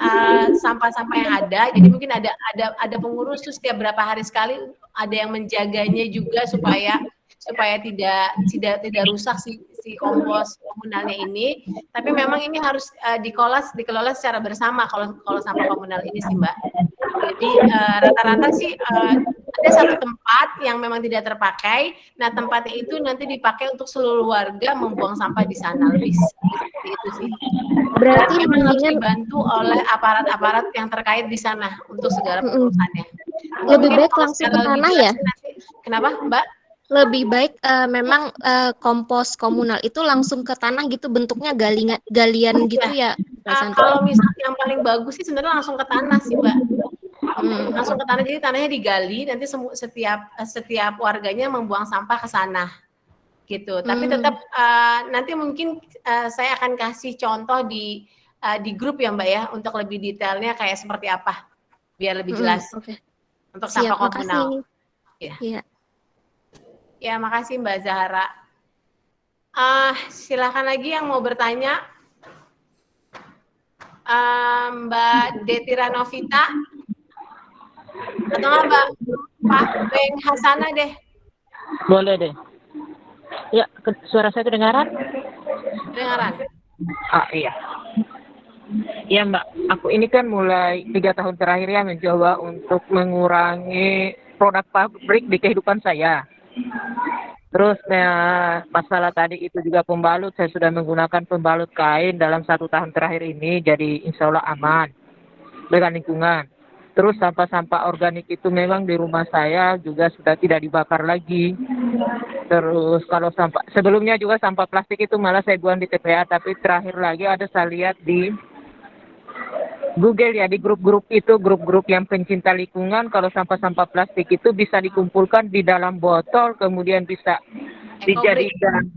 sampah-sampah yang ada. Jadi mungkin ada pengurus tuh setiap berapa hari sekali ada yang menjaganya juga supaya tidak rusak si kompos komunalnya ini. Tapi memang ini harus dikelola secara bersama kalau sampah komunal ini sih Mbak. Jadi rata-rata sih ada satu tempat yang memang tidak terpakai. Nah, tempatnya itu nanti dipakai untuk seluruh warga membuang sampah di sana. Lebih seperti itu sih. Berarti Dan memang harus mendingan dibantu oleh aparat-aparat yang terkait di sana untuk segala pengurusannya. lebih Mungkin baik kalau langsung secara ke lebih tanah jelas ya. nanti, kenapa, Mbak? Lebih baik memang kompos komunal itu langsung ke tanah gitu, bentuknya galian gitu ya, Mbak Santi. Kalau misalnya yang paling bagus sih sebenarnya langsung ke tanah sih, Mbak. Langsung ke tanah, jadi tanahnya digali, nanti setiap warganya membuang sampah ke sana gitu. Tapi tetap nanti mungkin saya akan kasih contoh di grup ya Mbak ya, untuk lebih detailnya kayak seperti apa biar lebih jelas. Oke. Untuk Siap, sampah komunal. makasih. Ya. Ya, makasih Mbak Zahra. Silakan lagi yang mau bertanya. Mbak Detira Novita atau Mbak Pak Beng Hasana deh. Boleh deh. Ya, suara saya kedengaran? Kedengaran. Iya. Ya Mbak, aku ini kan mulai 3 tahun terakhir ya mencoba untuk mengurangi produk pabrik di kehidupan saya. Terus masalah tadi itu juga pembalut, saya sudah menggunakan pembalut kain dalam 1 tahun terakhir ini, jadi insya Allah aman dengan lingkungan. Terus sampah-sampah organik itu memang di rumah saya juga sudah tidak dibakar lagi. Terus kalau sampah, sebelumnya juga sampah plastik itu malah saya buang di TPA, tapi terakhir lagi ada saya lihat di Google ya, di grup-grup itu, grup-grup yang pencinta lingkungan, kalau sampah-sampah plastik itu bisa dikumpulkan di dalam botol, kemudian bisa dijadikan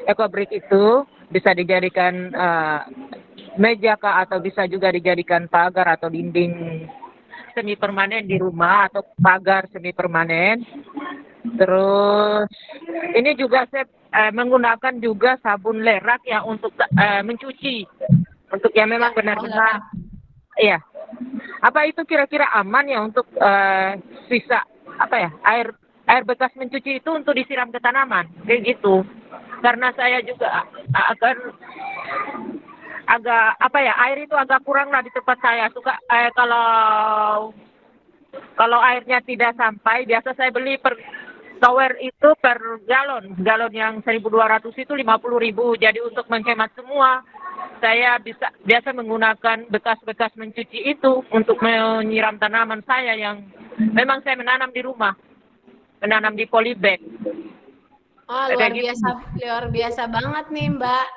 EcoBrick itu bisa dijadikan meja kah, atau bisa juga dijadikan pagar atau dinding semi permanen di rumah, atau pagar semi permanen. Terus ini juga saya menggunakan juga sabun lerak ya untuk mencuci, untuk yang memang benar-benar iya. Apa itu kira-kira aman ya untuk sisa air bekas mencuci itu untuk disiram ke tanaman kayak gitu? Karena saya juga akan agak air itu agak kurang lah di tempat saya. Suka kalau airnya tidak sampai, biasa saya beli per tower itu per galon yang 1.200 itu 50.000. Jadi untuk menghemat semua, saya biasa menggunakan bekas-bekas mencuci itu untuk menyiram tanaman saya yang memang saya menanam di rumah, menanam di polybag. Luar biasa banget nih Mbak.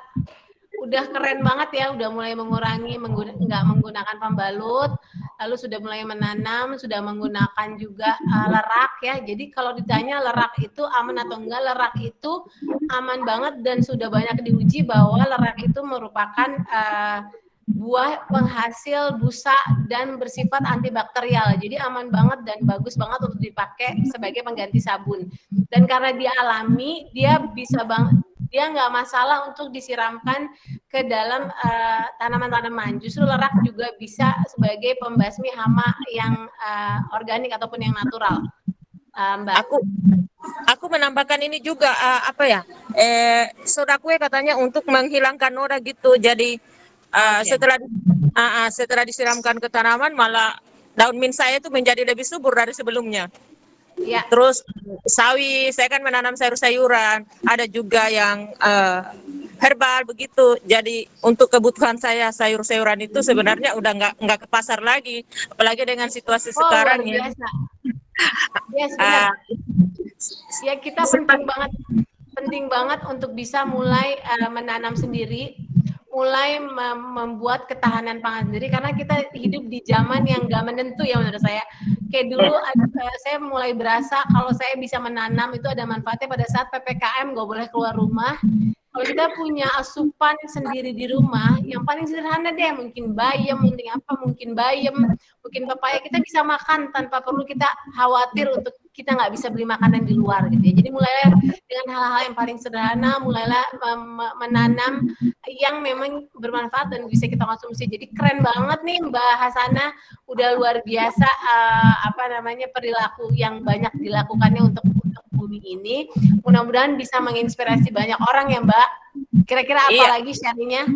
Udah keren banget ya, udah mulai mengurangi nggak menggunakan pembalut, lalu sudah mulai menanam, sudah menggunakan juga lerak ya. Jadi kalau ditanya lerak itu aman atau enggak, lerak itu aman banget dan sudah banyak diuji bahwa lerak itu merupakan buah penghasil busa dan bersifat antibakterial. Jadi aman banget dan bagus banget untuk dipakai sebagai pengganti sabun. Dan karena dia alami, dia nggak masalah untuk disiramkan ke dalam tanaman-tanaman. Justru lerak juga bisa sebagai pembasmi hama yang organik ataupun yang natural. Mbak. Aku menambahkan ini juga soda kue katanya untuk menghilangkan noda gitu. Jadi setelah disiramkan ke tanaman, malah daun mint saya itu menjadi lebih subur dari sebelumnya. Ya. Terus sawi, saya kan menanam sayur-sayuran, ada juga yang herbal begitu. Jadi untuk kebutuhan saya sayur-sayuran itu sebenarnya udah nggak ke pasar lagi, apalagi dengan situasi sekarang ya. Yes, ya kita penting banget untuk bisa mulai menanam sendiri, mulai membuat ketahanan pangan sendiri, karena kita hidup di zaman yang nggak menentu ya menurut saya. Kayak dulu saya mulai berasa kalau saya bisa menanam itu ada manfaatnya pada saat PPKM nggak boleh keluar rumah. Kalau kita punya asupan sendiri di rumah, yang paling sederhana deh, mungkin bayam, mungkin pepaya, kita bisa makan tanpa perlu kita khawatir untuk kita nggak bisa beli makanan di luar gitu ya. Jadi mulailah dengan hal-hal yang paling sederhana, mulailah menanam yang memang bermanfaat dan bisa kita konsumsi. Jadi keren banget nih Mbak Hasana, udah luar biasa perilaku yang banyak dilakukannya untuk bumi ini. Mudah-mudahan bisa menginspirasi banyak orang ya Mbak. Kira-kira apa lagi sharingnya?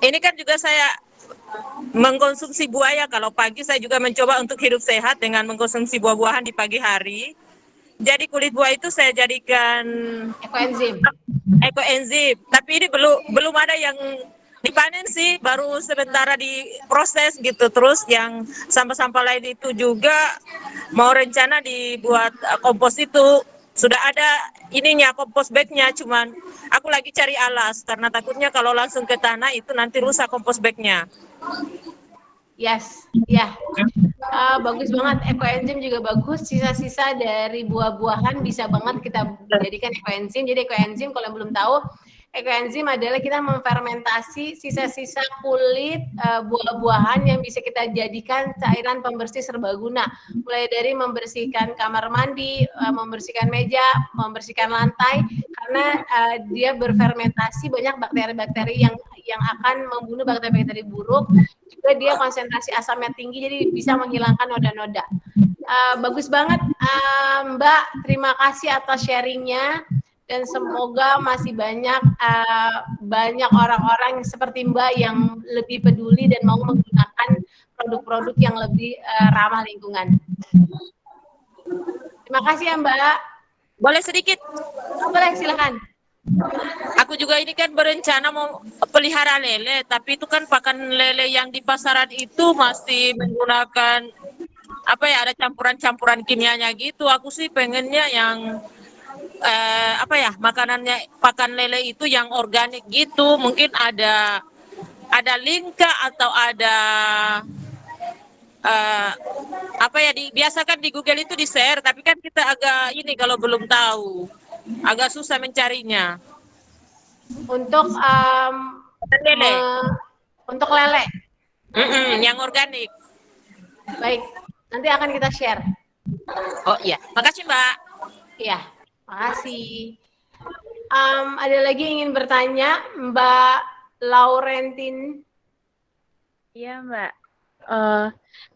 Ini kan juga saya mengkonsumsi buah ya. Kalau pagi saya juga mencoba untuk hidup sehat dengan mengkonsumsi buah-buahan di pagi hari. Jadi kulit buah itu saya jadikan Ekoenzim. ekoenzim, tapi ini belum ada yang dipanen sih, baru sementara diproses gitu. Terus yang sampah-sampah lain itu juga mau rencana dibuat kompos itu. Sudah ada ininya, kompos bagnya, cuman aku lagi cari alas karena takutnya kalau langsung ke tanah itu nanti rusak kompos bagnya. Yes, ya. Bagus banget, ekoenzim juga bagus. Sisa-sisa dari buah-buahan bisa banget kita jadikan ekoenzim. Jadi ekoenzim kalau yang belum tahu, ekoenzim adalah kita memfermentasi sisa-sisa kulit buah-buahan yang bisa kita jadikan cairan pembersih serbaguna. Mulai dari membersihkan kamar mandi, membersihkan meja, membersihkan lantai, karena dia berfermentasi banyak bakteri-bakteri yang akan membunuh bakteri-bakteri buruk. Juga dia konsentrasi asamnya tinggi, jadi bisa menghilangkan noda-noda. Bagus banget, Mbak. Terima kasih atas sharingnya. Dan semoga masih banyak orang-orang seperti Mbak yang lebih peduli dan mau menggunakan produk-produk yang lebih ramah lingkungan. Terima kasih ya Mbak. Boleh sedikit? Boleh, silakan. Aku juga ini kan berencana mau pelihara lele, tapi itu kan pakan lele yang di pasaran itu masih menggunakan apa ya, ada campuran-campuran kimianya gitu. Aku sih pengennya yang makanannya pakan lele itu yang organik gitu. Mungkin ada link atau ada biasakan di Google itu di-share, tapi kan kita agak ini kalau belum tahu, agak susah mencarinya. Untuk lele. Untuk lele. Yang organik. Baik, nanti akan kita share. Oh iya, makasih Mbak. Iya, makasih. Ada lagi yang ingin bertanya, Mbak Laurentin? Iya Mbak.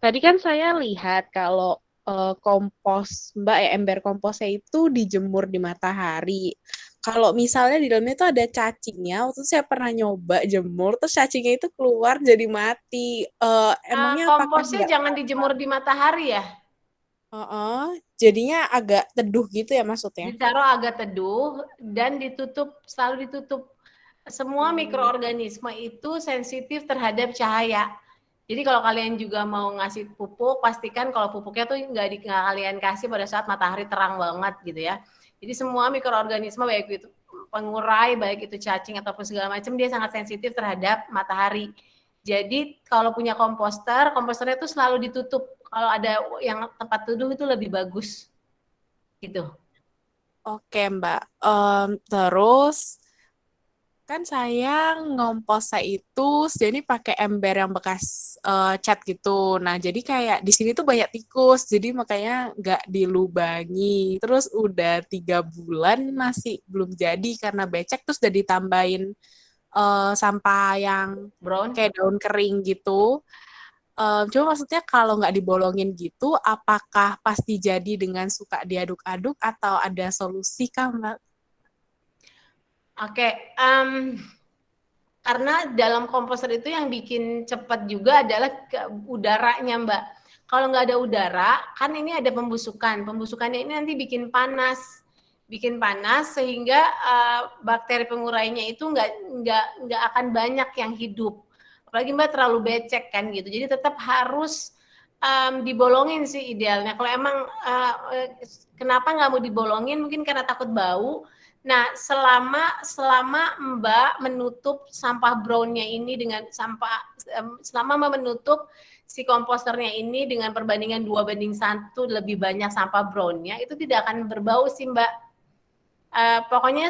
Tadi kan saya lihat kalau kompos Mbak ember komposnya itu dijemur di matahari. Kalau misalnya di dalamnya itu ada cacingnya, waktu itu saya pernah nyoba jemur, terus cacingnya itu keluar jadi mati. Emangnya komposnya jangan dijemur di matahari ya? Jadinya agak teduh gitu ya maksudnya? Ditaruh agak teduh dan selalu ditutup. Semua mikroorganisme itu sensitif terhadap cahaya. Jadi kalau kalian juga mau ngasih pupuk, pastikan kalau pupuknya tuh nggak kalian kasih pada saat matahari terang banget gitu ya. Jadi semua mikroorganisme baik itu pengurai, baik itu cacing ataupun segala macam, dia sangat sensitif terhadap matahari. Jadi kalau punya komposternya itu selalu ditutup. Kalau ada yang tempat teduh itu lebih bagus. Gitu. Oke Mbak. Terus kan saya ngompos itu jadi pakai ember yang bekas cat gitu. Nah jadi kayak di sini tuh banyak tikus, jadi makanya nggak dilubangi. Terus udah 3 bulan masih belum jadi karena becek, terus udah ditambahin sampah yang brown kayak daun kering gitu. Cuma maksudnya kalau nggak dibolongin gitu, apakah pasti jadi dengan suka diaduk-aduk atau ada solusi kah Mbak? Oke, karena dalam komposter itu yang bikin cepat juga adalah udaranya Mbak. Kalau nggak ada udara, kan ini ada pembusukan. Pembusukannya ini nanti bikin panas sehingga bakteri pengurainya itu nggak akan banyak yang hidup. Apalagi Mbak terlalu becek kan gitu. Jadi tetap harus dibolongin sih idealnya. Kalau emang kenapa nggak mau dibolongin? Mungkin karena takut bau. Nah, selama Mbak menutup sampah brownnya ini dengan selama Mbak menutup si komposternya ini dengan perbandingan 2:1 lebih banyak sampah brownnya, itu tidak akan berbau sih Mbak. Pokoknya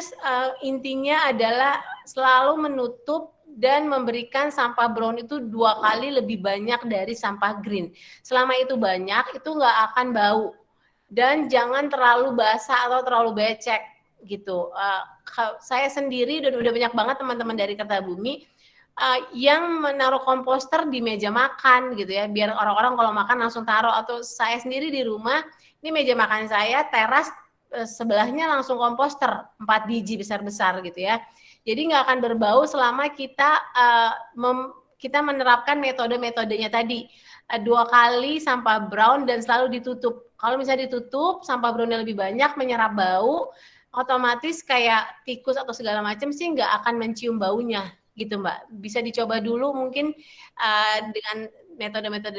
intinya adalah selalu menutup dan memberikan sampah brown itu 2 kali lebih banyak dari sampah green. Selama itu banyak, itu nggak akan bau. Dan jangan terlalu basah atau terlalu becek gitu. Saya sendiri dan udah banyak banget teman-teman dari Kertabumi yang menaruh komposter di meja makan gitu ya, biar orang-orang kalau makan langsung taruh. Atau saya sendiri di rumah, ini meja makan saya teras, sebelahnya langsung komposter 4 biji besar-besar gitu ya. Jadi nggak akan berbau selama kita kita menerapkan metode-metodenya tadi. 2 kali sampah brown dan selalu ditutup. Kalau misalnya ditutup, sampah brownnya lebih banyak, menyerap bau, otomatis kayak tikus atau segala macam sih nggak akan mencium baunya gitu Mbak. Bisa dicoba dulu mungkin dengan metode-metode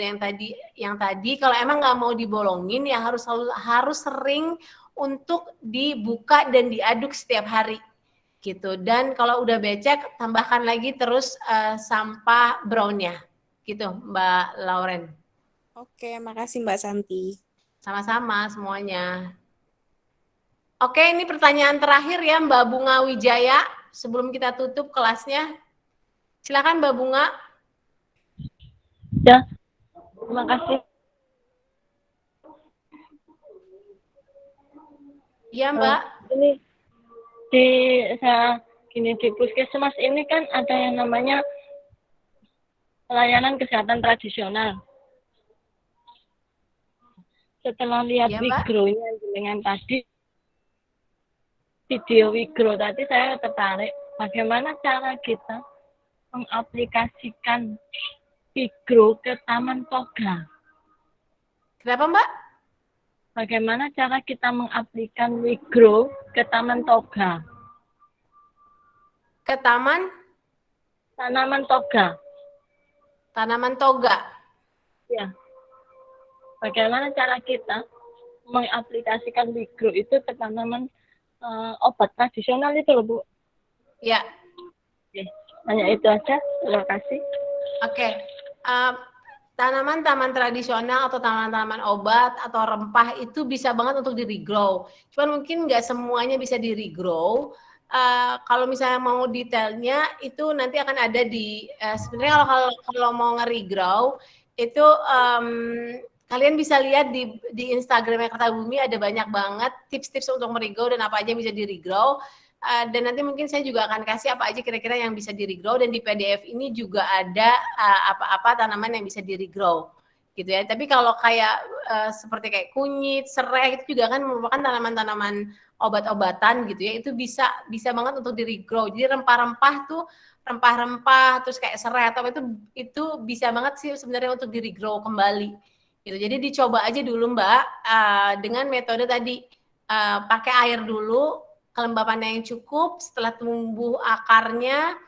yang tadi. Kalau emang nggak mau dibolongin ya harus sering untuk dibuka dan diaduk setiap hari gitu. Dan kalau udah becek tambahkan lagi terus sampah brownnya gitu Mbak Lauren. Oke, makasih Mbak Santi. Sama-sama semuanya. Oke, ini pertanyaan terakhir ya Mbak Bunga Wijaya sebelum kita tutup kelasnya. Silakan Mbak Bunga. Ya, terima kasih. Iya Mbak. Ini di puskesmas ini kan ada yang namanya pelayanan kesehatan tradisional. Setelah lihat Ya, Mbak. Wigro-nya dengan tadi, video Wigro tadi, saya tertarik bagaimana cara kita mengaplikasikan Wigro ke Taman Toga. Kenapa Mbak? Bagaimana cara kita mengaplikasikan Wigro ke Taman Toga? Ke tanaman toga. Tanaman toga. Ya. Bagaimana cara kita mengaplikasikan Wigro itu ke tanaman obat tradisional itu loh, Bu? Ya. Oke. Hanya itu aja. Terima kasih. Oke. Tanaman-tanaman tradisional atau tanaman-tanaman obat atau rempah itu bisa banget untuk di-regrow. Cuman mungkin nggak semuanya bisa di-regrow. Kalau misalnya mau detailnya itu nanti akan ada di sebenarnya kalau mau nge-regrow itu kalian bisa lihat di Instagramnya Kertabumi ada banyak banget tips-tips untuk meregrow dan apa aja yang bisa di-regrow. Dan nanti mungkin saya juga akan kasih apa aja kira-kira yang bisa di-regrow, dan di PDF ini juga ada apa-apa tanaman yang bisa di-regrow gitu ya. Tapi kalau kayak seperti kayak kunyit, serai itu juga kan merupakan tanaman-tanaman obat-obatan gitu ya. Itu bisa banget untuk di-regrow. Jadi rempah-rempah tuh rempah-rempah terus kayak serai atau itu bisa banget sih sebenarnya untuk di-regrow kembali. Gitu. Jadi dicoba aja dulu Mbak dengan metode tadi pakai air dulu, kelembapannya yang cukup, setelah tumbuh akarnya,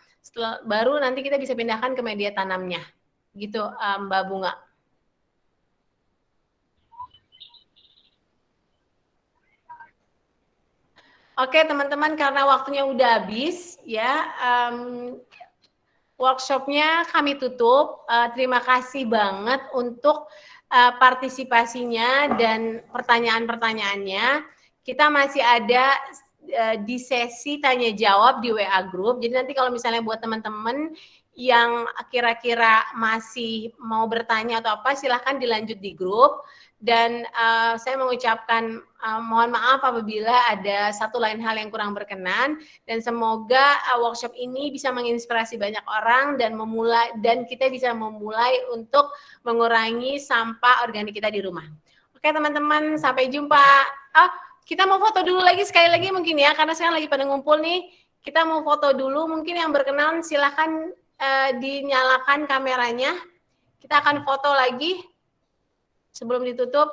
baru nanti kita bisa pindahkan ke media tanamnya. Gitu Mbak Bunga. Oke teman-teman, karena waktunya udah habis ya, workshopnya kami tutup. Terima kasih banget untuk partisipasinya dan pertanyaan-pertanyaannya. Kita masih ada di sesi tanya jawab di WA Group. Jadi nanti kalau misalnya buat teman-teman yang kira-kira masih mau bertanya atau apa, silahkan dilanjut di grup. Dan saya mengucapkan mohon maaf apabila ada satu lain hal yang kurang berkenan, dan semoga workshop ini bisa menginspirasi banyak orang dan kita bisa memulai untuk mengurangi sampah organik kita di rumah. Oke teman-teman, sampai jumpa. Kita mau foto dulu lagi sekali lagi mungkin ya, karena sekarang lagi pada ngumpul nih. Kita mau foto dulu, mungkin yang berkenan silahkan dinyalakan kameranya. Kita akan foto lagi sebelum ditutup.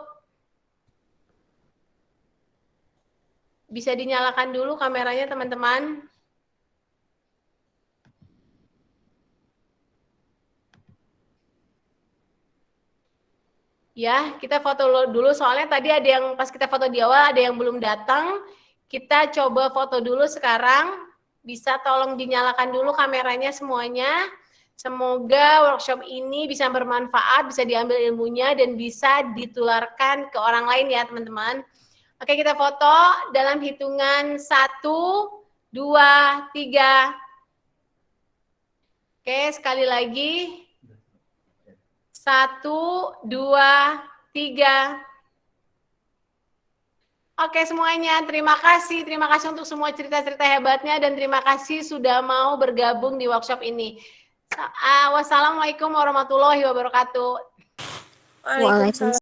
Bisa dinyalakan dulu kameranya teman-teman. Ya, kita foto dulu soalnya tadi ada yang pas kita foto di awal ada yang belum datang. Kita coba foto dulu sekarang. Bisa tolong dinyalakan dulu kameranya semuanya. Semoga workshop ini bisa bermanfaat, bisa diambil ilmunya dan bisa ditularkan ke orang lain ya teman-teman. Oke, kita foto dalam hitungan 1, 2, 3. Oke, sekali lagi. 1, 2, 3. Oke semuanya, terima kasih untuk semua cerita-cerita hebatnya dan terima kasih sudah mau bergabung di workshop ini. Wassalamualaikum warahmatullahi wabarakatuh. Waalaikumsalam.